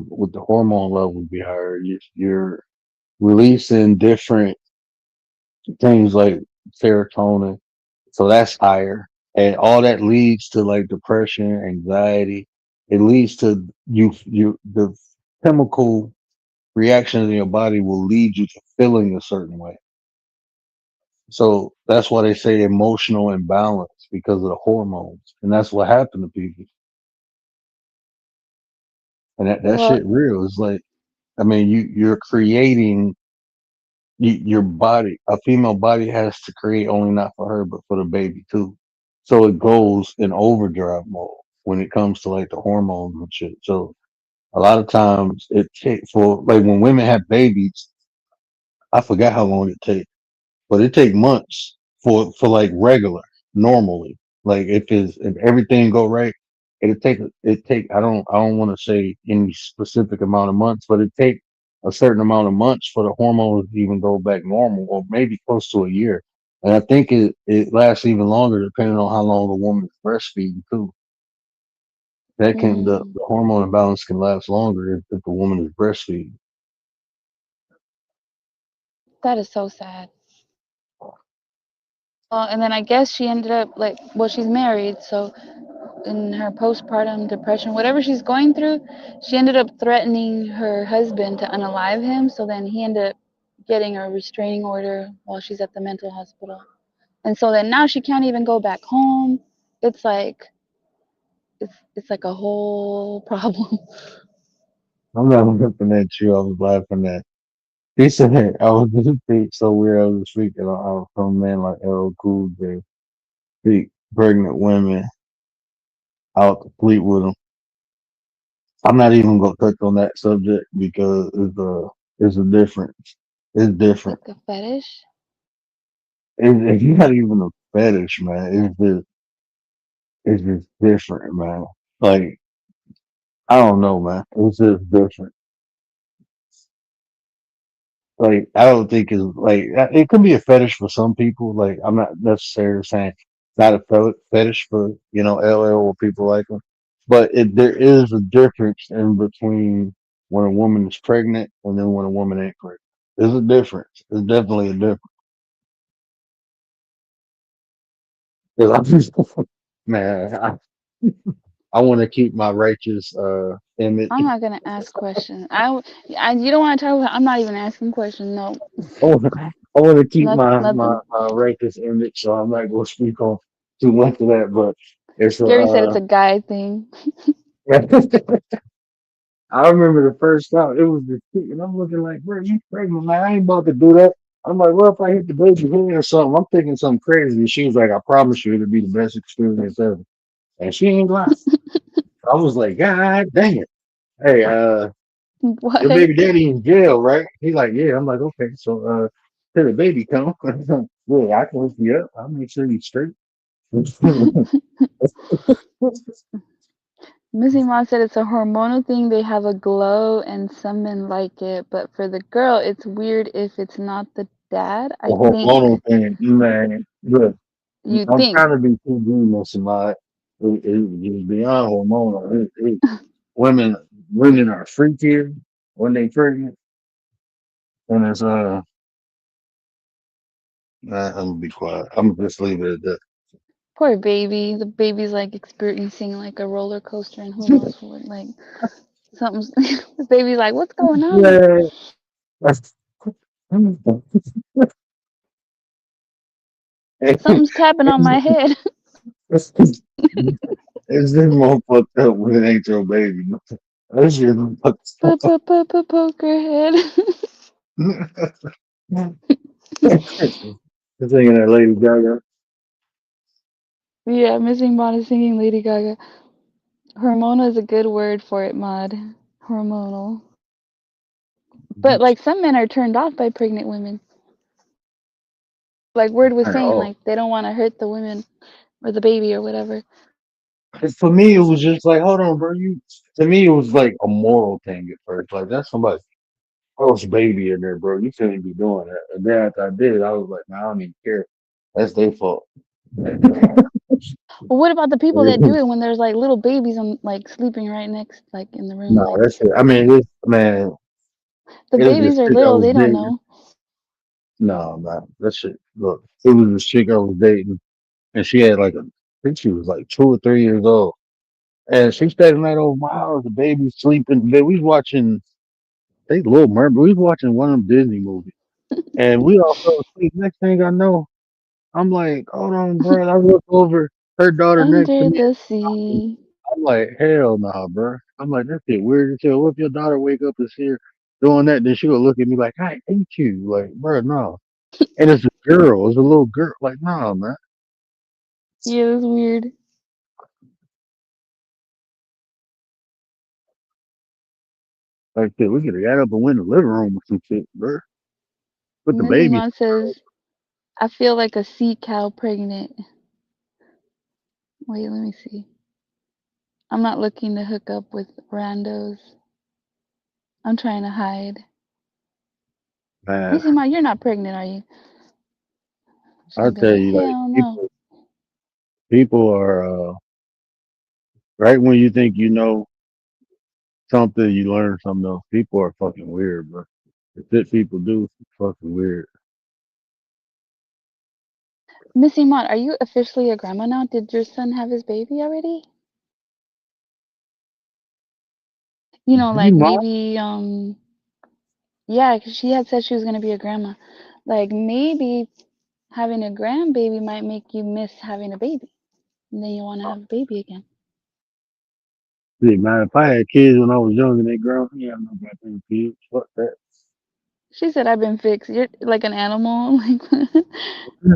With the hormone levels be higher, you're releasing different things like serotonin. So that's higher. And all that leads to like depression, anxiety. It leads to the chemical reaction in your body will lead you to feeling a certain way. So that's why they say emotional imbalance because of the hormones. And that's what happened to people. And that Well, shit real. It's like, I mean, you're creating your body, a female body has to create only not for her, but for the baby too. So it goes in overdrive mode when it comes to like the hormones and shit. So a lot of times it takes for like when women have babies, I forgot how long it takes, but it take months for like regular normally. Like if everything go right, it take I don't want to say any specific amount of months, but it take a certain amount of months for the hormones to even go back normal, or maybe close to a year. And I think it lasts even longer depending on how long the woman is breastfeeding too. mm, The hormone imbalance can last longer if the woman is breastfeeding. that is so sad. And then I guess she ended up like, well, she's married, so in her postpartum depression, whatever she's going through, she ended up threatening her husband to unalive him. So then he ended up getting a restraining order while she's at the mental hospital. And so then now she can't even go back home. It's like it's like a whole problem. I'm not laughing at you. I was laughing at. He said, I was just think so weird. I was speaking on some man like LL Cool J. Speak pregnant women out to sleep with them. I'm not even gonna touch on that subject because it's a difference. It's different. Like a fetish. It's not even a fetish, man. It's just different, man. Like I don't know, man. It's just different. Like I don't think it's like it could be a fetish for some people. Like I'm not necessarily saying it's not a fetish for LL or people like them, but there is a difference in between when a woman is pregnant and then when a woman ain't pregnant. There's a difference. There's definitely a difference. 'Cause I'm just, man, I want to keep my righteous image. I'm not gonna ask questions. You don't want to talk about. I'm not even asking questions. No, I want to keep nothing. my righteous image, so I'm not going to speak on too much of that. But it's Gary said it's a. a guy thing. I remember the first time it was the chick, and I'm looking like, bro, you pregnant, man? I ain't about to do that. I'm like, well, if I hit the baby head or something, I'm thinking something crazy. And she was like, I promise you, it'll be the best experience ever. And she ain't lying. I was like, God dang it. Hey, your What? baby daddy in jail, right? He's like, yeah. I'm like, okay, so till the baby come, yeah, I can hook you up. I'll make sure you straight. Missy Mom said it's a hormonal thing. They have a glow, and some men like it. But for the girl, it's weird if it's not the dad. The I think. hormonal thing, man. Look, You I'm think? trying to be too genius in my. It's beyond hormonal. Women, women are freakier when they pregnant, and it's I'm gonna be quiet. I'm gonna just leave it at that. Poor baby. The baby's like experiencing like a roller coaster, and who knows what. Like something's. The baby's like, what's going on? Yeah. That's- Something's tapping on my head. it's just more fucked up when it ain't your baby. That shit fucked up. Poker head. I'm thinking that Lady Gaga. Yeah, Missing Mod is singing Lady Gaga. Hormonal is a good word for it, Mod. Hormonal. But like some men are turned off by pregnant women. Like Word was saying, Oh, like they don't want to hurt the women or the baby or whatever. for me, it was just like, hold on, bro. To me, it was like a moral thing at first. Like that's somebody else baby in there, bro. You shouldn't be doing that. And then after I did it, I was like, nah, I don't even care. That's their fault. But what about the people that do it when there's like little babies and like sleeping right next, like in the room? No, Like that's it. I mean, man, the it was this babies are chick I little, was they don't dating. know. No, man, that shit. Look, it was this chick I was dating, and she had like I think she was like 2 or 3 years old, and she stayed the night over my house. The baby sleeping. We was watching. I think Little Mermaid. We was watching one of them Disney movies, and we all fell asleep. Next thing I know, I'm like, hold on, bro. I look over her daughter next to Under me. the sea. I'm like, hell nah, bro. I'm like, that shit weird as hell. What if your daughter wake up and see her doing that? Then she will look at me like, I hate you. Like, bro, no. And it's a girl. It's a little girl. Like, nah, man. Yeah, it's weird. Like, shit, we could have got up and went in the living room or some shit, bro. Put the Missy baby. Mod says, I feel like a sea cow pregnant. Wait, let me see. I'm not looking to hook up with randos. I'm trying to hide. Man, Missy Ma, you're not pregnant, are you? She's I'll gonna be tell like, you, like, hell no. people are, right when you think you know something, you learn something else. People are fucking weird, bro. The shit people do is fucking weird. Missy Mott, are you officially a grandma now? Did your son have his baby already? You know, You like know, maybe, yeah, 'cause she had said she was gonna be a grandma. Like maybe having a grandbaby might make you miss having a baby, and then you want to have a baby again. see, man, if I had kids when I was young and they grown, yeah, I'm not goddamn kids. Fuck that. She said, "I've been fixed. You're like an animal." Like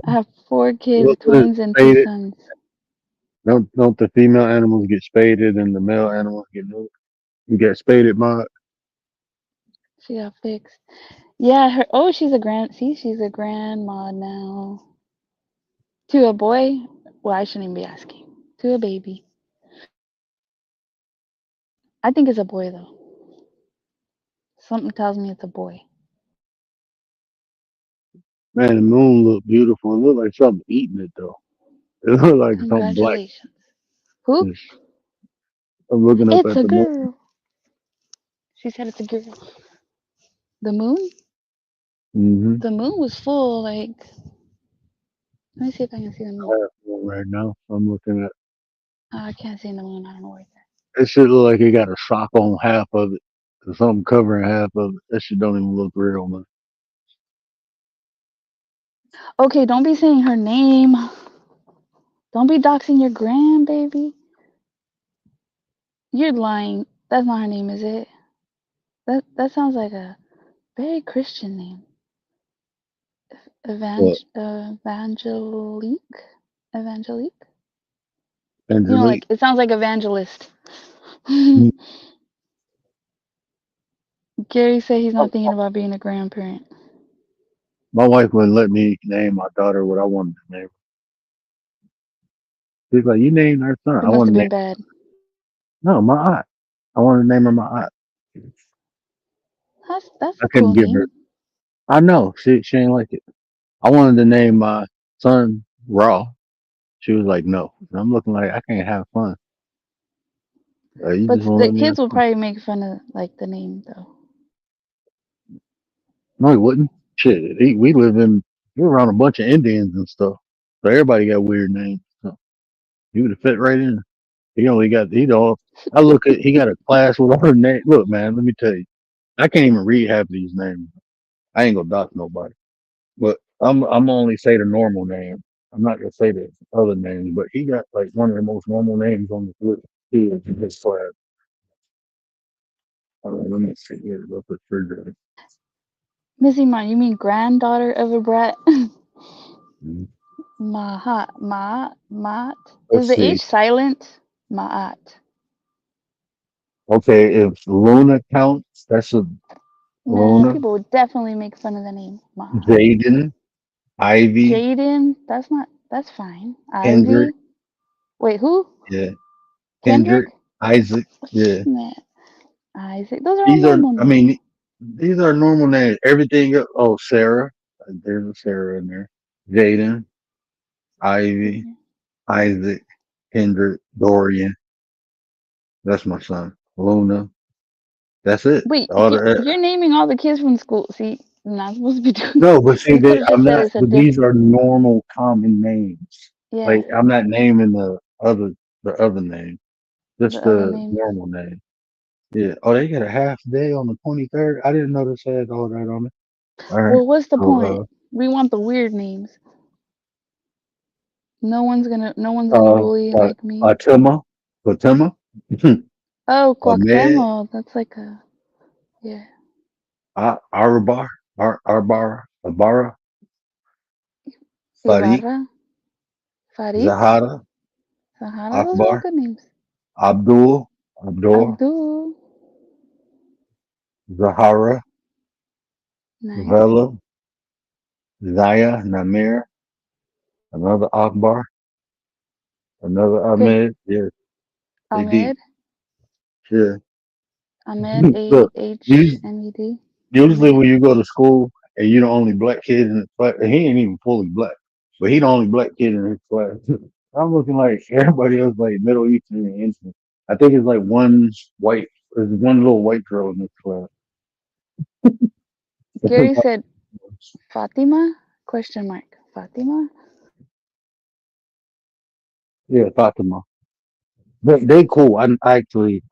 I have 4 kids, What is twins, and two spaded? sons. Don't the female animals get spaded and the male animals get neutered? You get spaded, mod. She got fixed. Yeah, her. Oh, she's a grand. See, she's a grandma now. To a boy. Well, I shouldn't even be asking. To a baby. I think it's a boy though. Something tells me it's a boy. Man, the moon looked beautiful. It looked like something eating it though. It looked like something black. Congratulations. Who? Just- I'm looking up It's at a the moon. girl. She said it's a girl. The moon? Mm-hmm. The moon was full. Like, let me see if I can see the I moon. have one right now. I'm looking at. I can't see the moon. I don't know where it's at. It should look like it got a sock on half of it. Or something covering half of it. That shit don't even look real, man. Okay, don't be saying her name. Don't be doxing your grandbaby. You're lying. That's not her name, is it? That sounds like a very Christian name. What? Evangelique? Evangelique? You know, Angelique. like, it sounds like evangelist. Mm. Gary said he's My not thinking about being a grandparent. my wife wouldn't let me name my daughter what I wanted to name her. She's like, you named her son. It I must want have to name been bad. no, my aunt. I want to name her my aunt. That's I a couldn't cool give her. name. I know she ain't like it. I wanted to name my son Raw. She was like, no. And I'm looking like I can't have fun. You But just won't the let me have kids will fun. probably make fun of like the name though. No, he wouldn't. Shit, we around a bunch of Indians and stuff. So everybody got weird names. So he would have fit right in. He don't. I look at he got a class with all her name. Look, man, let me tell you, I can't even read half of these names. I ain't gonna dox nobody, but I'm only say the normal name. I'm not gonna say the other names, but he got like one of the most normal names on the list. He is in his class. All right, let me see here. Look at refrigerator. Missy Mon, you mean granddaughter of a brat? Mhm. Maat. Is Let's the see. H silent? Maat. Okay, if Luna counts, that's a No, Luna. people would definitely make fun of the name. Maat. Jaden, Ivy, Jaden, that's fine. Kendrick, Ivy. Wait, who? yeah, Kendrick? Kendrick, Isaac, yeah. Nah. Isaac. Those are all These are, normal I names. mean, these are normal names. Everything. Oh, Sarah. There's a Sarah in there. Jaden, Ivy, Isaac, Kendrick, Dorian. That's my son. Luna. That's it. Wait, All the you're naming all the kids from school. See, you're not supposed to be doing. no, but see, You could have I'm just said not. it's a But these different. are normal, common names. Yeah, Like I'm not naming the other name. the Just other the names. normal name. Yeah. Oh, they got a half day on the 23rd. I didn't know this had all that on it. All right. Well, what's the point? So, We want the weird names. No one's gonna uh, bully uh, like me. Fatima, Fatima, Oh, Ahmed, Cuauhtemoc. That's like a yeah. Arabar, Arbara, Abara, Farik, Ibarra, Farid, Zahara, Sahara. Those are all Akbar, good names. Abdul, Abdul. Zahara, Nice. Vela, Zaya, Namir, another Akbar, another Okay. Ahmed. Yeah, they deep. Ahmed. Yeah. Ahmed. A Look, H us- M E D. usually Ahmed. when you go to school and you're the only black kid in the class, and he ain't even fully black, but he the only black kid in his class. I'm looking like everybody else like Middle Eastern and Indian. I think it's like there's one little white girl in this class. Gary said Fatima? Question mark. Fatima? Yeah, Fatima. They cool. I actually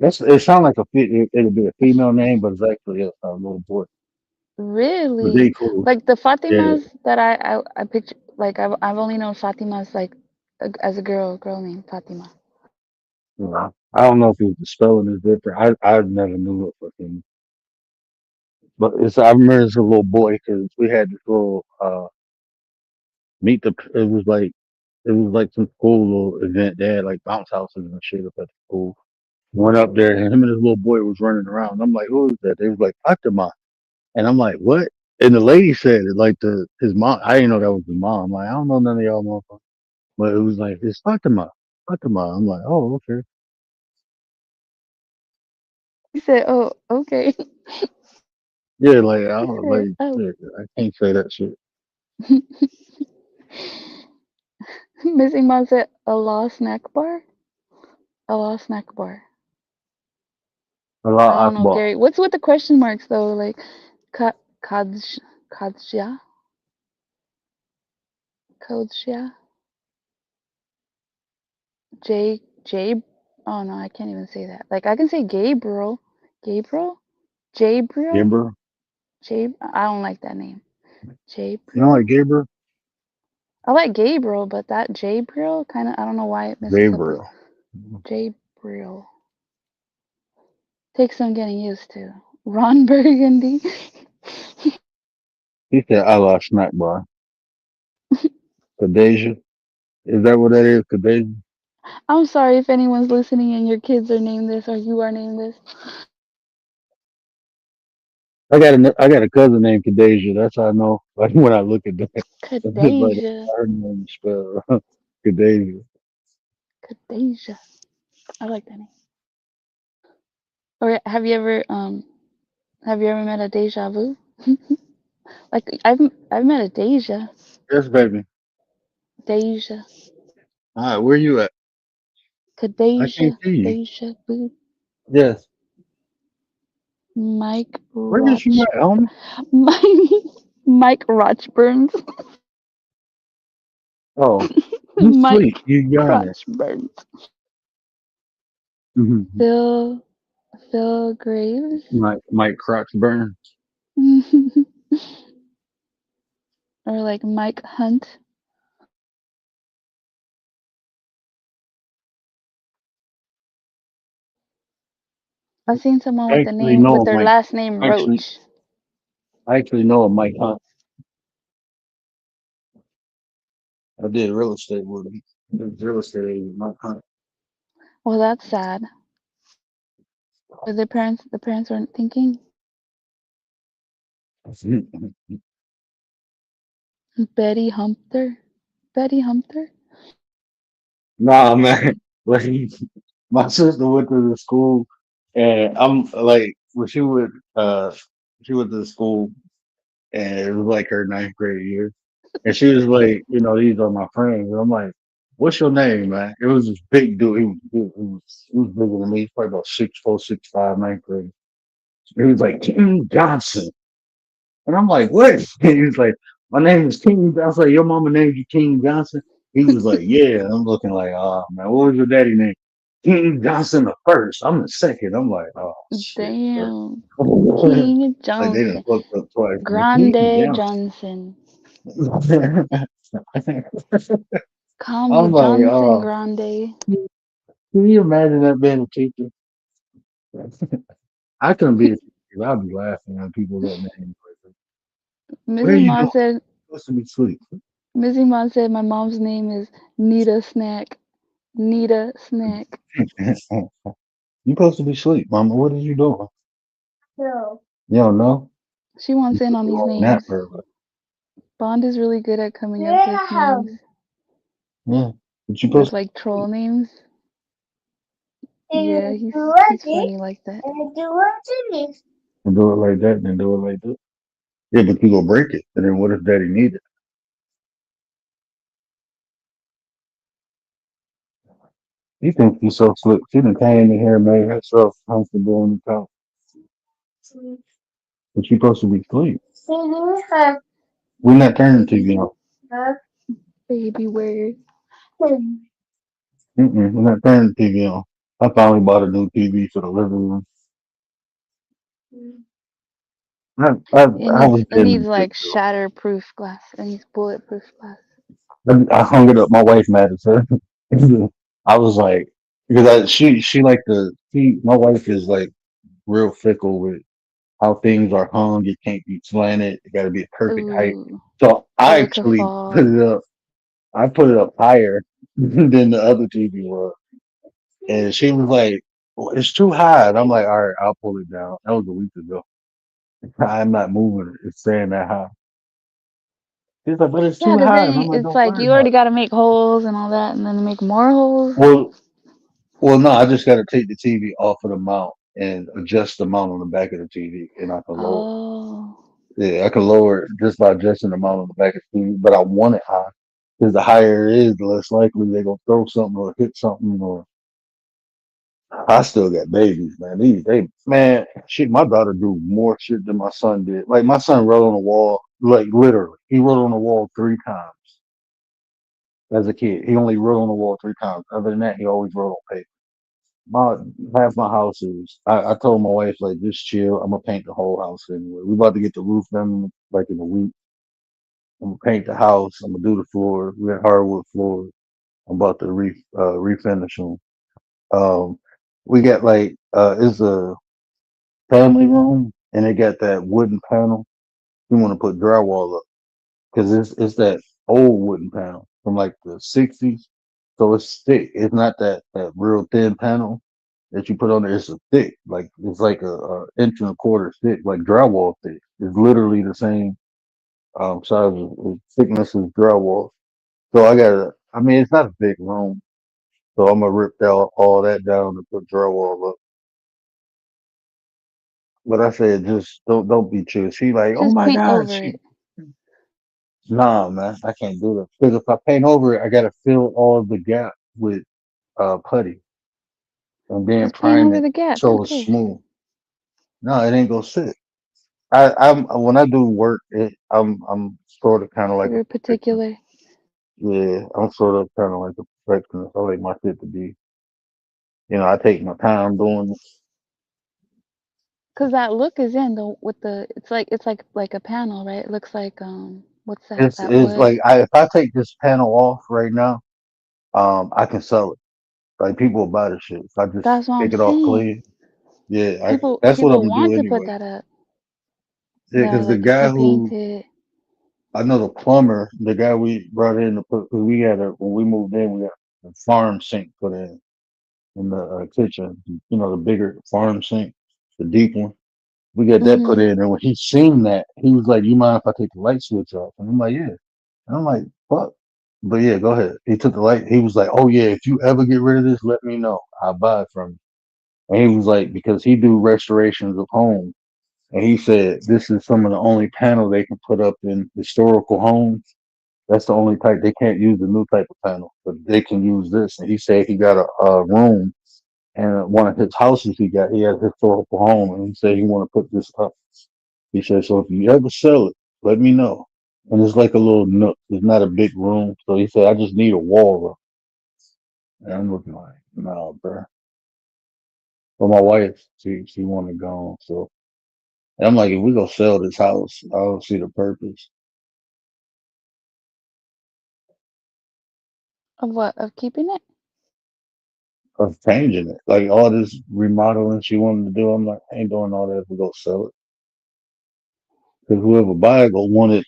it sounds like it'd be a female name, but it's actually a little boy. But Really? they cool. Like the Yeah. Fatimas that I picture, like I've only known Fatimas like as a girl named Fatima. I don't know if it was the spelling is different. I never knew it for him. But I remember as a little boy because we had this little it was like some school little event. They had like bounce houses and shit up at the school. Went up there and him and his little boy was running around. I'm like, who is that? They was like Fatima. And I'm like, what? And the lady said it like his mom. I didn't know that was his mom. I'm like, I don't know none of y'all motherfuckers. But it was like, it's Fatima. Fatima. I'm like, oh, okay. He said, "Oh, okay." Yeah, like He said, "Oh." yeah, I can't say that shit. Missing Mom said, "Allah snack bar." Allah snack bar. I Allah don't know, Akbar. Gary. What's with the question marks though? Like, ka kadj kadja kodja J. Oh no, I can't even say that. Like I can say Gabriel, Gabriel, Jabriel, Gabriel. I don't like that name. You know, like Jabriel. Gabriel? I like Gabriel, but that Jabriel kind of I don't know why it messes up with Gabriel. Jabriel. Takes some getting used to. Ron Burgundy. He said Allah snack bar. Kadeja. Is that what that is? Kadeja? I'm sorry if anyone's listening and your kids are named this or you are named this. I got a cousin named Kadeja. That's how I know. Like when I look at that, it's just like Kadeja. her name is spelled Kadeja. Kadeja. I like that name. Or have you ever met a deja vu? Like I've met a Deja. Yes, baby. Deja. All right, where you at? I can't Kadeja. see you. Deja vu. Yes. Mike Where is you Roch at, homie? Mike Rochburns. Oh, you Mike sleep. You yawning. Rochburns. Mm-hmm. Phil Graves. Mike Crotch burn. Or like Mike Hunt. I've seen someone I with the actually name with know their Mike. last name Actually, Roach. I actually know a Mike Hunt. I did real estate with him. He was real estate agent, Mike Hunt. Well, that's sad. But the parents weren't thinking. Betty Humpter. Betty Humpter. Nah, man. Like my sister went to the school, and I'm like, when she went to the school, and it was like her ninth grade year, and she was like, these are my friends. And I'm like, what's your name, man? It was this big dude. He was bigger than me. He's probably about 6'4", 6'5", ninth grade. He was like King Johnson, and I'm like, what? And he was like, my name is King. I was like, your mama named you King Johnson. He was like, yeah. And I'm looking like, oh man, what was your daddy name? King Johnson the first. I'm the second. I'm like, oh shit. Bro. Damn. King Like they done Johnson. fucked up twice. Man. Grande King Johnson. Johnson. Call me I'm like, Johnson oh, Grande. can you imagine that being a teacher? I couldn't be a teacher. I'd be laughing at people that name. What are Mrs. you Mom doing? said You're supposed to be asleep. Missy Mom said my mom's name is Nita Snack. Nita Snack. You're supposed to be asleep, Mama. What are you doing? No. You don't know? She wants You in took on a these long nap names. earlier. Bond is really good at coming up with Yeah. names. Yeah. But you With supposed like troll names. Yeah, And he's do it, funny like that. and do it. to do it like that and then do it like that. Yeah, but you gonna break it. And then what if daddy need it? He thinks he's so slick. She done came in here and made herself comfortable on the couch. But you supposed to be asleep. We're not turning the TV on. Baby word. I'm not turning the TV on. I finally bought a new TV for the living room. I, I, I was It getting needs a big like deal. shatterproof glass. It needs bulletproof glass. I hung it up. My wife mad at her. I was like, because she like my wife is like real fickle with how things are hung. It can't be slanted. It got to be a perfect height. Ooh, So so I it could actually put fall. it up. I put it up higher than the other TV was, and she was like, well, "It's too high." And I'm like, "All right, I'll pull it down." That was a week ago. I'm not moving it. It's staying that high. She's like, "But it's Yeah, too because high." And I'm then like, it's "Don't like worry you about already it." got to make holes and all that, and then make more holes. Well, no, I just got to take the TV off of the mount and adjust the mount on the back of the TV, and I can lower it. Oh, Yeah, I can lower it just by adjusting the mount on the back of the TV, but I want it high because the higher it is, the less likely they're gonna throw something or hit something. Or I still got babies, man. Man, shit. My daughter do more shit than my son did. Like my son wrote on the wall, like literally, he wrote on the wall 3 times as a kid. He only wrote on the wall 3 times. Other than that, he always wrote on paper. My half my house is. I told my wife like just chill. I'm gonna paint the whole house anyway. We about to get the roof done like in a week. I'm gonna paint the house. I'm gonna do the floor. We got hardwood floors. I'm about to refinish them. Um, we got like it's a family room, and it got that wooden panel. We want to put drywall up because it's that old wooden panel from like the '60s. So it's thick. It's not that real thin panel that you put on there. It's a thick, like it's like a inch and a quarter thick, like drywall thick. It's literally the same size of thickness as drywall. So I mean, it's not a big room. So I'm gonna rip all that down and put drywall up. But I said, just don't be chill. She like, oh just my paint God, over she it. nah, man, I can't do that because if I paint over it, I gotta fill all of the gap with putty and then Just paint prime over it the gaps. Who so it's cares? smooth. No, it ain't gonna sit. I'm when I do work, I'm sort of kind of like a You're perfectionist. particular. Yeah, I'm sort of kind of like a perfectionist. I like my shit to be, I take my time doing it. Cause that look is in the with the it's like a panel, right? It looks like what's that? That It's wood. like if I take this panel off right now, I can sell it. Like people will buy the shit if I just That's what I'm take it off saying. clean. Yeah, that's what I'm People gonna do want to put anyway. that up. Yeah, Yeah, because the like if guy you paint who it. I know the plumber, the guy we brought in to put, 'cause we had when we moved in, we got a farm sink put in the kitchen. The bigger farm sink, the deep one. We got that put Mhm. in, and when he seen that, he was like, "You mind if I take the light switch off?" And I'm like, "Yeah." And I'm like, "Fuck." But yeah, go ahead. He took the light. He was like, "Oh yeah, if you ever get rid of this, let me know. I'll buy it from you." And he was like, because he do restorations of homes, and he said this is some of the only panel they can put up in historical homes. That's the only type they can't use the new type of panel, but they can use this. And he said he got a room and one of his houses he had a historical home, and he said he want to put this up. He said, so if you ever sell it, let me know. And it's like a little nook. It's not a big room. So he said, I just need a wall up. And I'm looking like, no, bro. But my wife, she want to go. So and I'm like, if we go sell this house, I don't see the purpose Of what? Of keeping it? of changing it. Like all this remodeling she wanted to do, I'm like, I ain't doing all that if we go sell it. Because whoever buy it will want it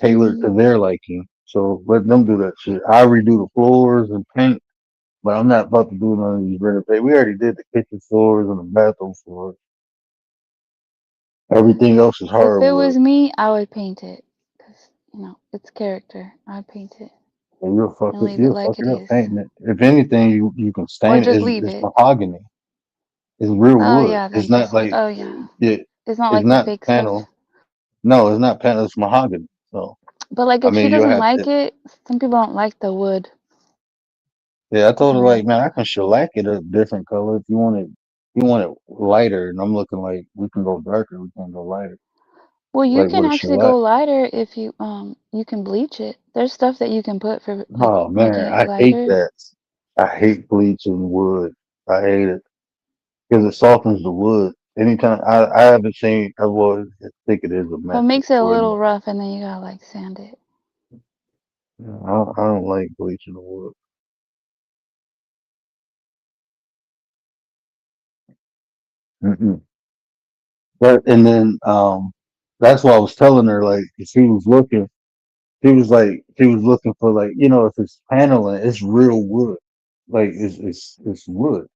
tailored Mhm. to their liking. So let them do that shit. I redo the floors and paint, but I'm not about to do none of these renovations. We already did the kitchen floors and the bathroom floors. Everything else is If it hardwood. was me, I would paint it. Cause it's character. I'd paint it And you'll fuck and it. leave it You'll fuck like it it up is, painting it. If anything, you can or stain it. just It's, leave it's it. mahogany. It's real Oh wood. yeah, It's then not just like oh yeah. it. It's not It's like the not fake stuff. panel. No, it's not panel. It's mahogany. So But like I if she mean, you'll doesn't have like to. it, some people don't like the wood. Yeah, I told her So like, man, I can shellac it a different color if you want it. You want it lighter, and I'm looking like we can go darker. We can go lighter, well, you like can with a actually shellac. go lighter if you can bleach it. There's stuff that you can put for like Oh making man, it I hate lighter. that. I hate bleaching wood. I hate it because it softens the wood. Anytime I haven't seen a wood as thick it is a Well, it mess makes it a before. little rough, and then you gotta like sand it. I don't like bleaching the wood. Mm-mm. But and then that's why I was telling her like if she was looking, she was looking for like if it's paneling, it's real wood, like it's wood.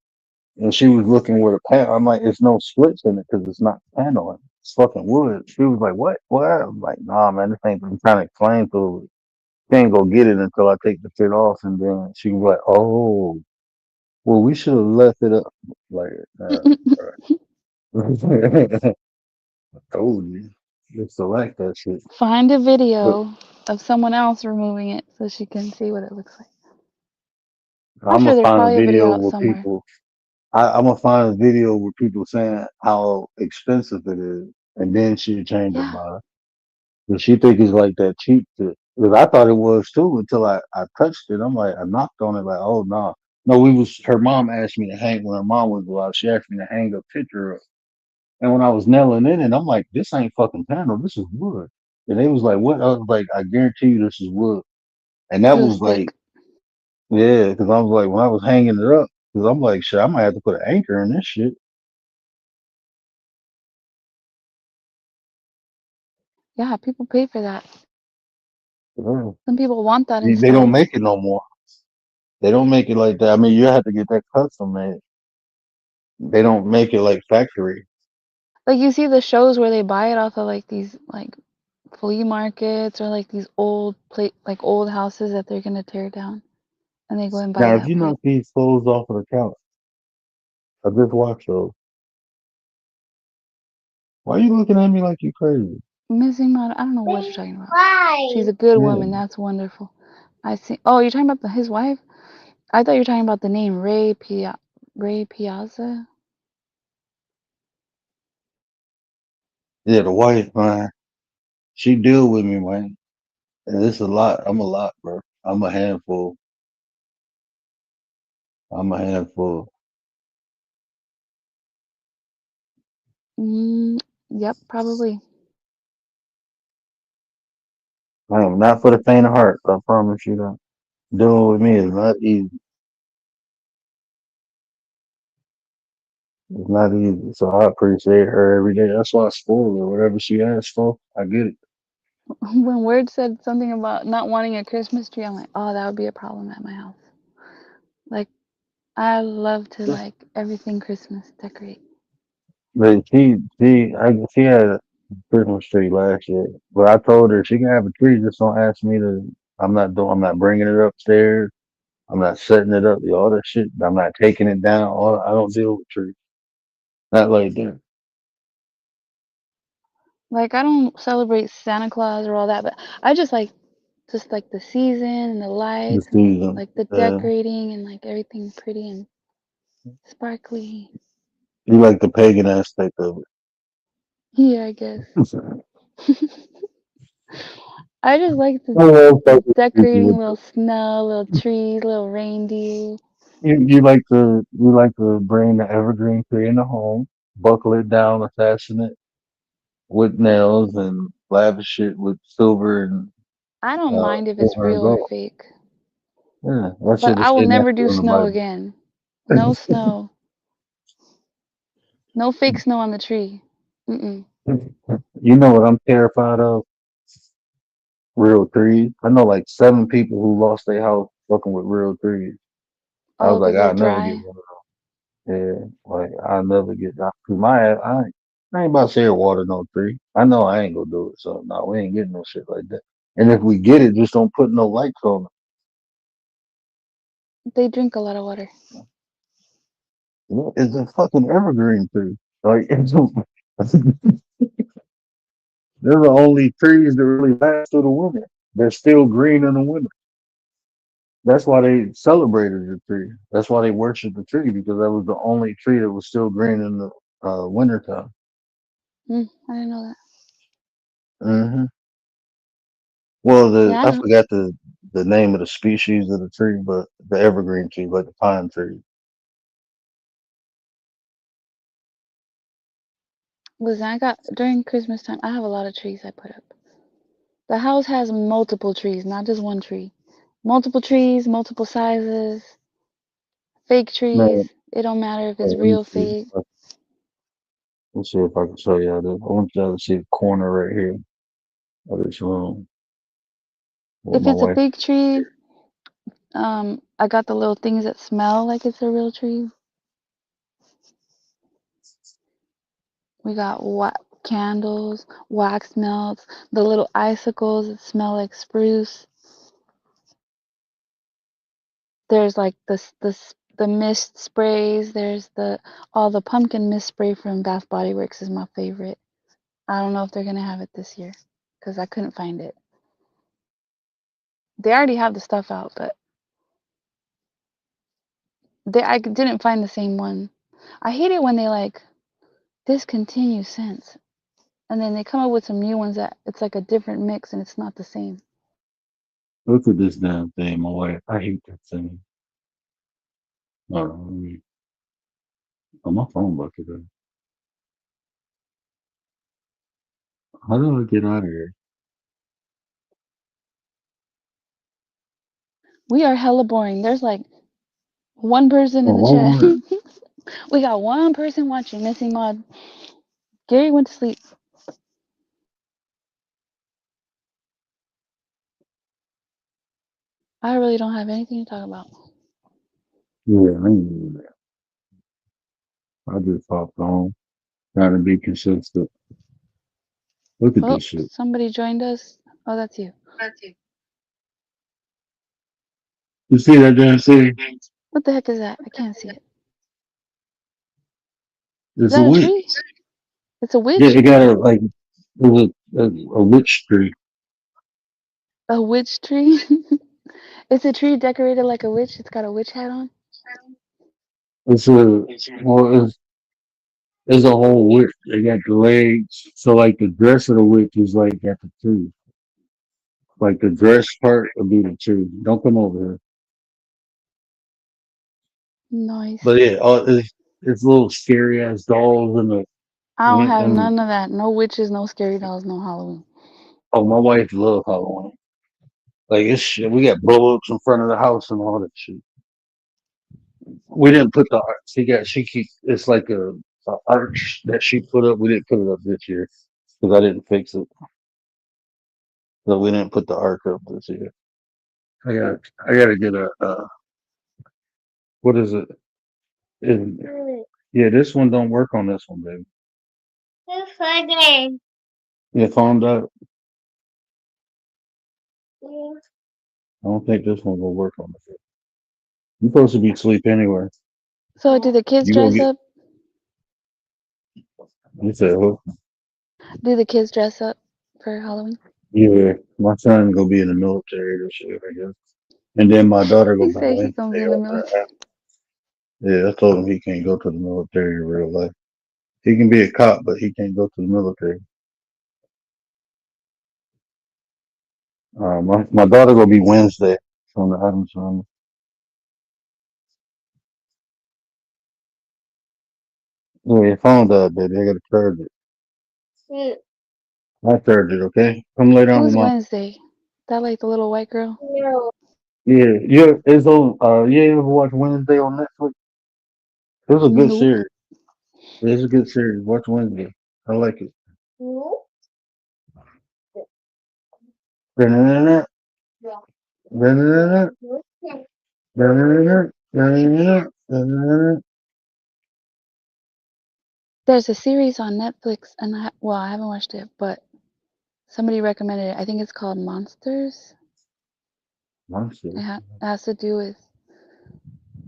And she was looking with a pan. I'm like, it's no splits in it because it's not paneling. It's fucking wood. She was like, what? What? I'm like, nah, man, this ain't. I'm trying to explain to her. She ain't gonna get it until I take the shit off. And then she was like, oh, well, we should have left it up. Like, I told you. You select that shit. Find a But video of someone else removing it so she can see what it looks like. I'm I'm sure gonna there's find a probably a video video out where somewhere. people. I'm gonna find a video where people saying how expensive it is, and then she change her Yeah. mind. But she think it's like that cheap shit. Because I thought it was too until I touched it. I'm like, I knocked on it like, oh no. No, her mom asked me to hang when her mom was alive, she asked me to hang a picture up. And when I was nailing in it, I'm like, this ain't fucking panel, this is wood. And they was like, what? I was like, I guarantee you this is wood. And that It was was like, thick. yeah, because I was like, when I was hanging it up, because I'm like, shit, I might have to put an anchor in this shit. Yeah, people pay for that. Yeah. Some people want that They don't instead. make it no more. They don't make it like that. I mean, you have to get that custom made. They don't make it like factory. Like you see the shows where they buy it off of like these like flea markets or like these old houses that they're gonna tear down, and they go and buy Now, if that you wood. knock these clothes off of the couch, I just watched those. Why you looking at me like you crazy? Missing model. I don't know what you're talking about. She's a good Yeah. woman. That's wonderful. I see. Oh, you're talking about his wife? I thought you were talking about the name Ray Piazza. Yeah, the wife, man. She deal with me, man. And it's a lot. I'm a lot, bro. I'm a handful. I'm a handful. Mm, yep, probably. I am not for the faint of heart. I promise you that. Dealing with me is not easy. It's not easy. So I appreciate her every day. That's why I spoil her. Whatever she asks for, I get it. When Word said something about not wanting a Christmas tree, I'm like, oh, that would be a problem at my house. Like, I love to like everything Christmas decorate. But she had a Christmas tree last year. But I told her she can have a tree. Just don't ask me to. I'm not bringing it upstairs. I'm not setting it up. All that shit. I'm not taking it down. I don't deal with trees. Not like that. Like, I don't celebrate Santa Claus or all that, but I just like the season and the The lights and season. like the decorating and like everything pretty and sparkly. You like the pagan aspect of Yeah, I guess. it. I just like Oh, the fuck with decorating you. little snow, little trees, little reindeer. You like to bring the evergreen tree in the home, buckle it down, fasten it with nails, and lavish it with silver and I don't mind if it's silver and real or gold. fake, Yeah, that but shit is I will hidden never after do in the snow Bible. again. No snow. No fake snow on the tree. Mm-mm. You know what I'm terrified of? Real trees. I know like 7 people who lost their house fucking with real trees. I Oh, was like, because they're I'll never get dry. one of them. Yeah, like I'll never get that. Cause I ain't about to share water no tree. I know I ain't gonna do it. So no, we ain't getting no shit like that. And if we get it, just don't put no lights on They drink a lot of water. it. It's a fucking evergreen tree. Like they're the only trees that really last through the winter. They're still green in the winter. That's why they celebrated the tree. That's why they worshiped the tree because that was the only tree that was still green in the wintertime. I didn't know that. Hmm Well, Yeah, I I don't. forgot the name of the species of the tree, but the evergreen tree, like the pine tree. Listen, I got during Christmas time. I have a lot of trees I put up. The house has multiple trees, not just one tree. Multiple trees, multiple sizes, fake Man, trees. It don't matter if it's let me real, see. fake. Let's see if I can show y'all this. I want y'all to see the corner right here of this room with If my it's a wife. fake tree, I got the little things that smell like it's a real tree. We got candles, wax melts, the little icicles that smell like spruce. There's like the mist sprays. There's the all the pumpkin mist spray from Bath Body Works is my favorite. I don't know if they're gonna have it this year because I couldn't find it. They already have the stuff out, but I didn't find the same one. I hate it when they like discontinue scents and then they come up with some new ones that it's like a different mix and it's not the same. Look at this damn thing, my wife. I hate that thing. Hold on, oh, my phone bucket. How do I get out of here? We are hella boring. There's like one person in Oh, the hold chat. on. We got one person watching. Missing mod. Gary went to sleep. I really don't have anything to talk about. Yeah, I ain't doing that. I just popped on, trying to be consistent. Look at Oh, this shit. somebody joined us. Oh, that's you. You see that damn thing? What the heck is that? I can't see it. Is It's a that a witch. tree? It's a Yeah, witch? it got it was a witch tree. A witch tree? It's a tree decorated like a witch. It's got a witch hat on. It's a well, it's a whole witch. They got the legs. So like the dress of the witch is like at the tree. Like the dress part would be the tree. Don't come over here. Nice. But yeah, it's little scary ass dolls and the I don't have and none of that. No witches, no scary dolls, no Halloween. oh, my wife love Halloween. Like it's shit. We got blow-ups in front of the house and all that shit. We didn't put the art. She keep it's like a arch that she put up. We didn't put it up this year because I didn't fix it. So we didn't put the arch up this year. I gotta get what is it? Yeah, this one don't work on this one, baby. Your phone died. I don't think this one will work on this. You're supposed to be asleep anyway. So, do the kids You gonna dress get? up? You said who? Do the kids dress up for Halloween? Yeah, my son gonna be in the military this year, I guess. And then my daughter He gonna be said he gonna be Wednesday in the on military. Yeah, I told him he can't go to the military in real life. He can be a cop, but he can't go to the military. My daughter gonna be Wednesday from the Adams family. Yeah, your phone died, baby. I gotta charge it. I charge it, okay? Come lay down with Who's mom. Wednesday? That like the little white girl? Yeah, it's on. You ever watch Wednesday on Netflix? It's a good Nope. series. It's a good series. Watch Wednesday. I like it. Da-na-na-na, da-na-na-na, da-na-na-na, da-na-na-na, da-na-na-na. There's a series on Netflix, and I haven't watched it, but somebody recommended it. I think it's called Monsters. Monster. Has to do with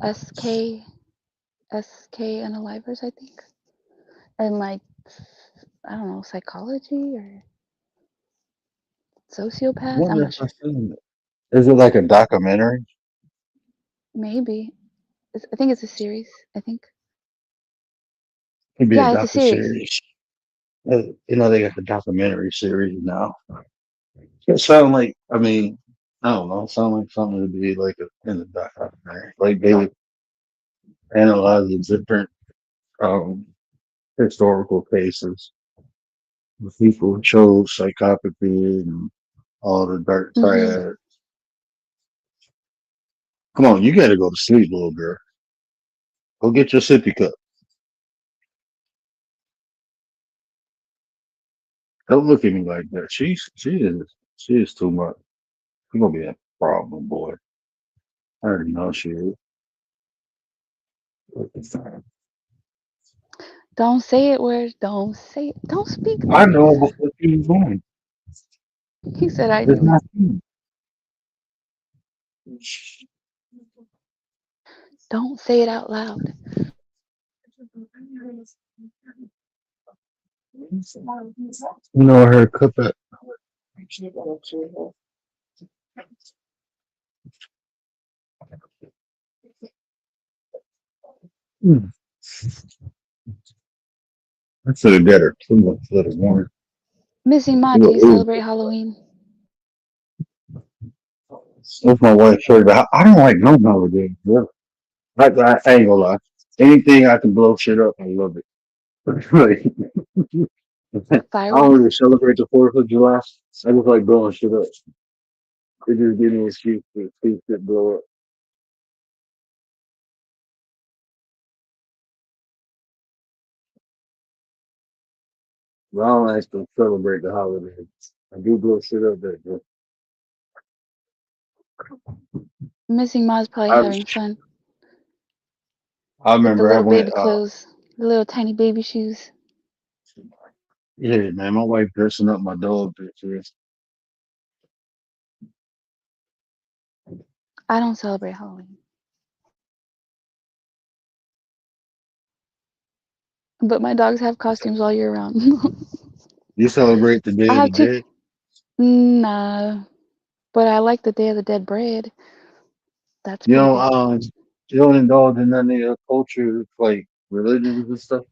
SK, SK Unalivers, I think, and like I don't know, psychology or sociopaths. I'm Wonder if not I've sure. seen it. Is it like a documentary? Maybe. I think it's a series. I think. It'd be a Yeah, it's a docu series. series. They got the documentary series now. It sound like, I mean, I don't know, it sound like something to be like in the documentary. Like they would analyze the different um historical cases of people who chose psychopathy and all the dark Hmm. triad. Come on, you gotta go to sleep, little girl. Go get your sippy cup. Don't look at me like that. She is too much. She's gonna be a problem, boy. I already know she is. Don't say it, words. Don't say it. Don't speak I like know that. before she was born. He said I It's knew. not you. Don't say it out loud. You know her cup at. Hmm. I should have got her too much for the one. Missing Ma, You do know, you celebrate Halloween? that's my wife's favorite. I don't like no holiday. Yeah. I ain't gonna lie. Anything I can blow shit up, I love it. Like, I don't Fireworks? really celebrate the 4th of July. I just like blowing shit up. It just gives me an excuse to see shit blow up. But I don't actually celebrate the holidays. I do blow shit up there. But Missing Ma's probably I, having fun I with the remember I little went, baby clothes, the little tiny baby shoes. yeah, man, my wife dressing up my dog pictures. I don't celebrate Halloween, but my dogs have costumes all year round. You celebrate the Day I of the have two. Dead? Nah, but I like the Day of the Dead bread. That's You pretty know, good. you don't indulge in any of the culture, like religions and stuff.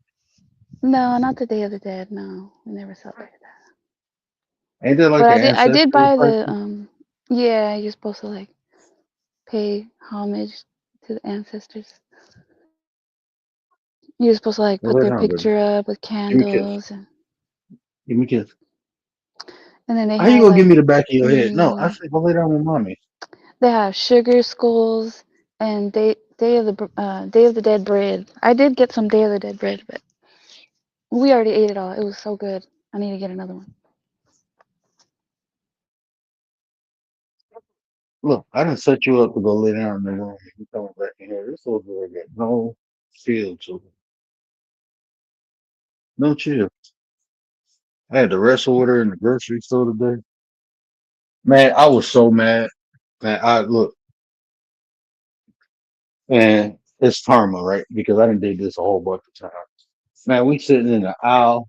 No, not the Day of the Dead. No, we never celebrated that. Ain't that But like an I did ancestor buy type the thing? yeah, you're supposed to like pay homage to the ancestors. You're supposed to like Go put lay their down, baby. picture up with Give me a kiss. candles, Give me a kiss. and then they How you have gonna give like me the back of your head? No, I mm, said go lay down with mommy. they have sugar skulls and Day of the Dead bread. I did get some Day of the Dead bread, but we already ate it all. It was so good. I need to get another one. Look, I didn't set you up to go lay down in the room. You coming back in here? This little girl got no feel to it. No chill. I had to wrestle with her in the grocery store today. Man, I was so mad. Man, I look, and it's karma, right? Because I didn't did this a whole bunch of times. Man, we sitting in the aisle.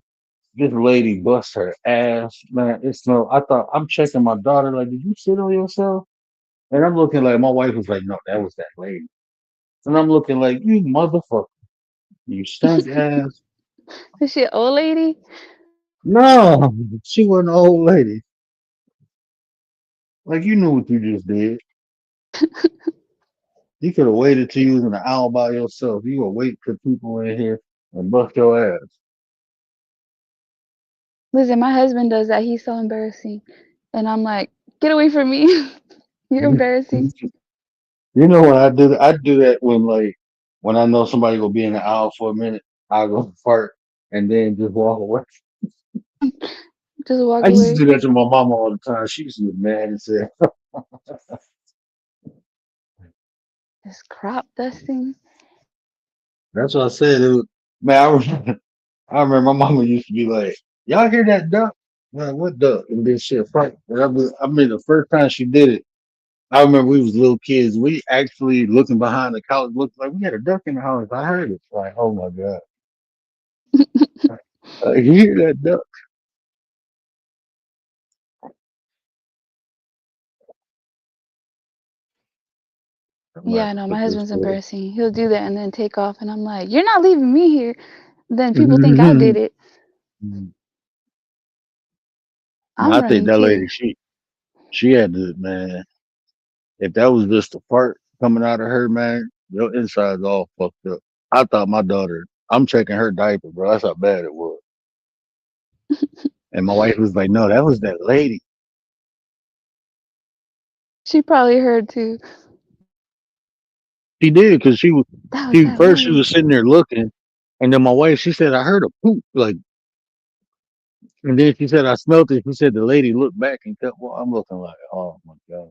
This lady bust her ass. Man, it's no. I thought I'm checking my daughter. Like, did you sit on yourself? And I'm looking like my wife was like, no, that was that lady. And I'm looking like you motherfucker, you stank ass. Is she an old lady? No, she wasn't an old lady. Like you knew what you just did. You could have waited till you was in the aisle by yourself. You would wait for people in here and bust your ass. Listen, my husband does that. He's so embarrassing, and I'm like, get away from me. You're embarrassing. You know when I do that when when I know somebody will be in the aisle for a minute, I'll go fart and then just walk away. Just walk I used to away. do that to my mama all the time. She used to get mad and say, This crop dusting. "That's what I said." Man, I remember my mama used to be like, "Y'all hear that duck? Man, what duck?" And then shit fight. And I mean, the first time she did it, I remember we was little kids. We actually looking behind the couch, looked like we had a duck in the house. I heard it. Like, oh my god, you hear that duck? I'm Yeah, like, I know. My put this husband's away. embarrassing. He'll do that and then take off, and I'm like, you're not leaving me here. Then people think I did it. No, I'm I think running that too. lady, she She had to, man. If that was just a fart coming out of her, man, your insides all fucked up. I thought my daughter. I'm checking her diaper, bro. That's how bad it was. And my wife was like, "No, that was that lady." She probably heard too. She did because she was. That was She that first she lady. was sitting there looking, and then my wife she said, "I heard a poop," like, and then she said, "I smelled it." She said the lady looked back and kept. Well, I'm looking like, oh my god.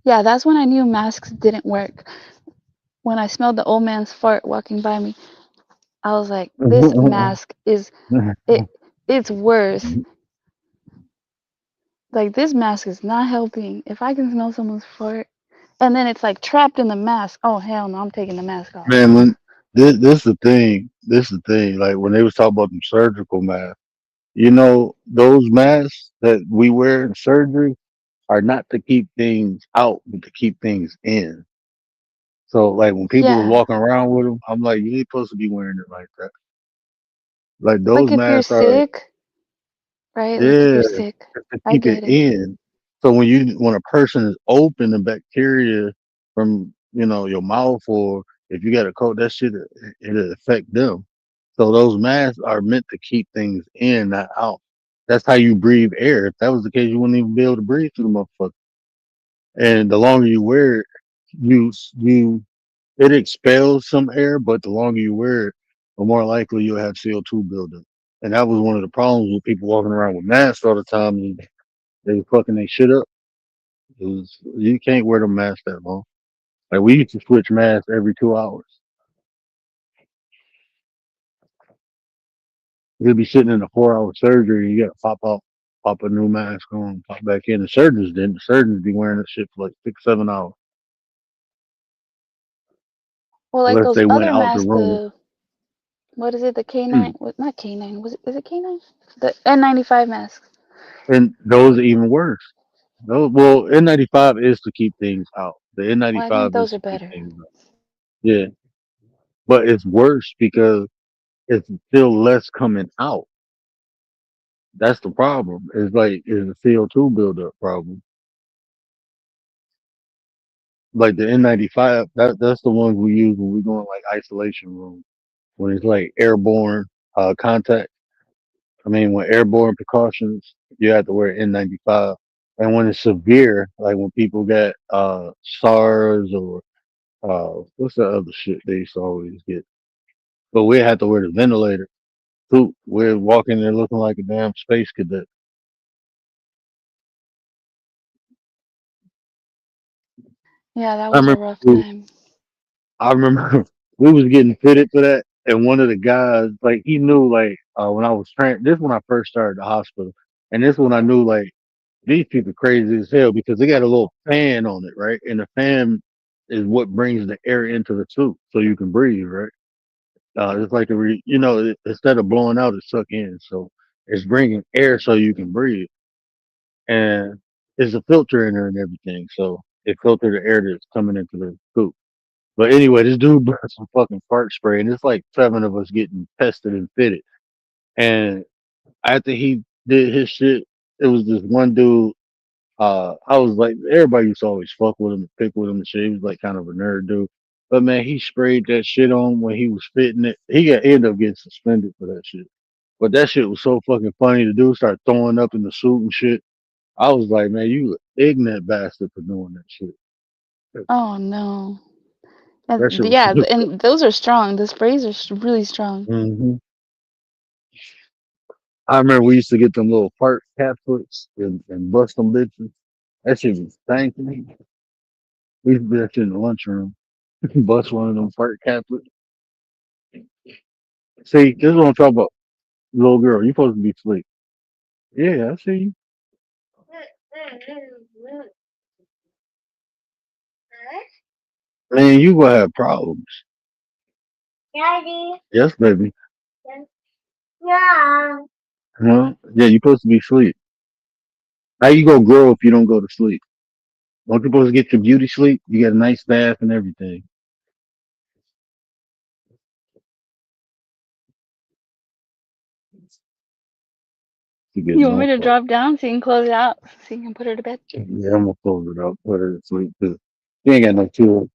Yeah, that's when I knew masks didn't work. When I smelled the old man's fart walking by me, I was like, this mask is it. It's worse. Like this mask is not helping. If I can smell someone's fart, and then it's like trapped in the mask. Oh hell no, I'm taking the mask off. Man, when this the thing. This the thing. Like when they was talking about them surgical masks, those masks that we wear in surgery are not to keep things out, but to keep things in. So like when people was Yeah, walking around with them, I'm like, you ain't supposed to be wearing it like that. Like like those if you're masks are, sick, right? Like if yeah, you're sick, to I keep it get it. in. So when a person is open, the bacteria from your mouth, or if you got a cold, that shit it'll affect them. So those masks are meant to keep things in, not out. That's how you breathe air. If that was the case, you wouldn't even be able to breathe through the motherfucker. And the longer you wear it, you it expels some air, but the longer you wear it, the more likely you'll have CO2 buildup. And that was one of the problems with people walking around with masks all the time. And they were fucking their shit up. It was you can't wear the mask that long. Like we used to switch masks every 2 hours. You'd be sitting in a 4 hour surgery, you got to pop out, pop a new mask on, pop back in. The surgeons didn't. The surgeons be wearing that shit for like 6, 7 hours, Well, like unless those they went other out the masks, room. the what is it? The K9? Hmm. What? Not K9. Was it? Is it K9? The N95 masks. And those are even worse. Those, well, N95 is to keep things out. The Well, I think N95 is those to are keep better. things out. Yeah, but it's worse because it's still less coming out. That's the problem. It's like it's a CO2 buildup problem. Like the N95, that's the ones we use when we go in like isolation room when it's like airborne contact. I mean, when airborne precautions, you have to wear N95. And when it's severe, like when people get SARS or what's the other shit they used to always get, but we have to wear the ventilator suit. We're walking there looking like a damn space cadet. Yeah, that I was a remember rough time. I remember we was getting fitted for that, and one of the guys, like, he knew, like, when I was training. This when I first started the hospital, and this when I knew, like, these people crazy as hell because they got a little fan on it, right? And the fan is what brings the air into the suit so you can breathe, right? It's like instead of blowing out, it suck in, so it's bringing air so you can breathe, and there's a filter in there and everything, so it filters the air that's coming into the suit. But anyway, this dude brought some fucking fart spray, and it's like 7 of us getting tested and fitted. And after he did his shit, it was this one dude. I was like, everybody used to always fuck with him and pick with him and shit. He was like kind of a nerd dude. But man, he sprayed that shit on when he was fitting it. Ended up getting suspended for that shit. But that shit was so fucking funny. The dude started throwing up in the suit and shit. I was like, man, you ignorant bastard for doing that shit. Oh no. That shit was Yeah, and those are strong. The sprays are really strong. hmm I remember we used to get them little fart capsules and bust them bitches. That shit was stinking. We used to do that shit in the lunchroom. Bust one of them fart capsules. See, this is what I'm talking about. Little girl, you supposed to be asleep. Yeah, I see you. Man, you gonna have problems. Yes, baby. Huh? Yeah, you supposed to be asleep. How you gonna grow if you don't go to sleep? Don't you supposed to get your beauty sleep? You get a nice bath and everything. to get You want me no to fuck. drop down so you can close it out so you can put her to bed? Yeah, I'm gonna close it up, put her to sleep. 'Cause she ain't got no chills.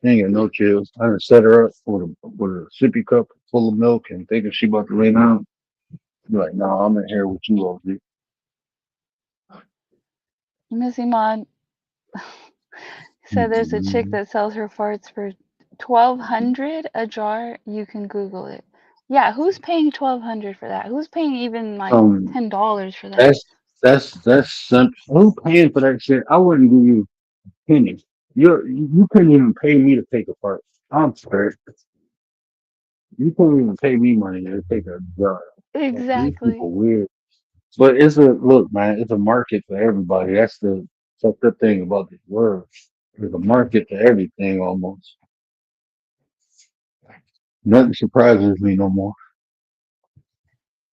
She ain't got no chills. I done set her up with a sippy cup full of milk and thinking she about to lay down. Be like, no, I'm in here with you, OG. Missy Mod said there's a chick that sells her farts for $1,200 a jar. You can Google it. Yeah, who's paying $1,200 for that? Who's paying even like Um, $10 for that? that's simple. Who paying for that shit? I wouldn't give you pennies. You couldn't even pay me to take a part. I'm sorry. You couldn't even pay me money to take a jar. These Exactly. people weird. But look, man, it's a market for everybody. That's the thing about this world. There's a market for everything almost. Nothing surprises me no more.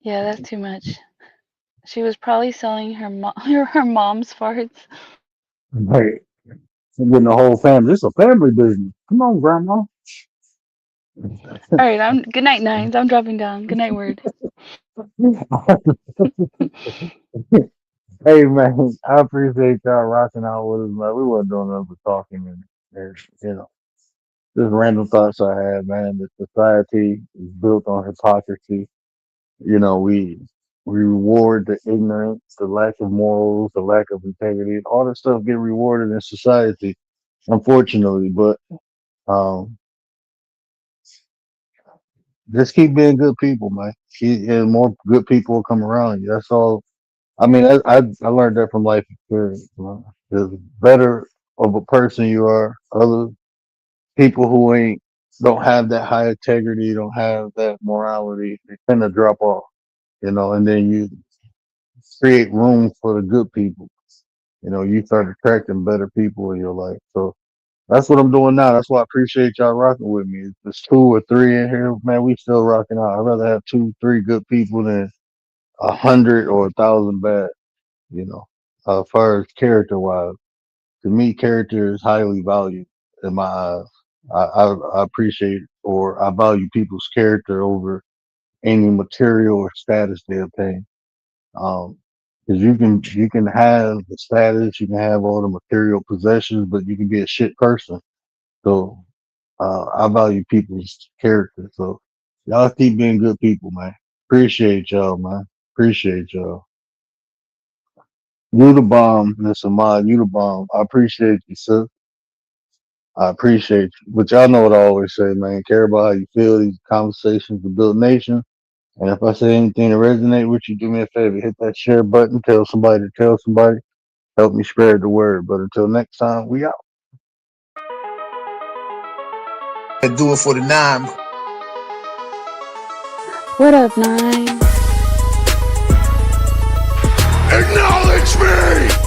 Yeah, that's too much. She was probably selling her her mom's farts. Right. I'm getting the whole family. This is a family business. Come on, grandma. All right, good night, Nines. I'm dropping down. Good night, Word. Hey man, I appreciate y'all rocking out with us, man. We wasn't doing nothing but talking and just random thoughts I had, man. The society is built on hypocrisy. We reward the ignorance, the lack of morals, the lack of integrity. All that stuff get rewarded in society, unfortunately. But um, just keep being good people, man. And more good people will come around you. That's all. I mean, I learned that from life experience. The better of a person you are, other people who don't have that high integrity, don't have that morality, they tend to drop off. And then you create room for the good people. You start attracting better people in your life. So that's what I'm doing now. That's why I appreciate y'all rocking with me. If there's 2 or 3 in here, man, we still rocking out. I'd rather have 2, 3 good people than 100 or 1,000 bad. As far as character wise, to me, character is highly valued in my eyes. I appreciate or I value people's character over any material or status they obtain. Because you can have the status, you can have all the material possessions, but you can be a shit person. So I value people's character. So y'all keep being good people, man. Appreciate y'all, man. Appreciate y'all. You the bomb, Miss Ahmad. You the bomb. I appreciate you, sir. I appreciate you. But y'all know what I always say, man. Care about how you feel. These conversations to build nation. And if I say anything to resonate with you, do me a favor. Hit that share button. Tell somebody to tell somebody. Help me spread the word. But until next time, we out. And do it for the 9. What up, Nine? Acknowledge me!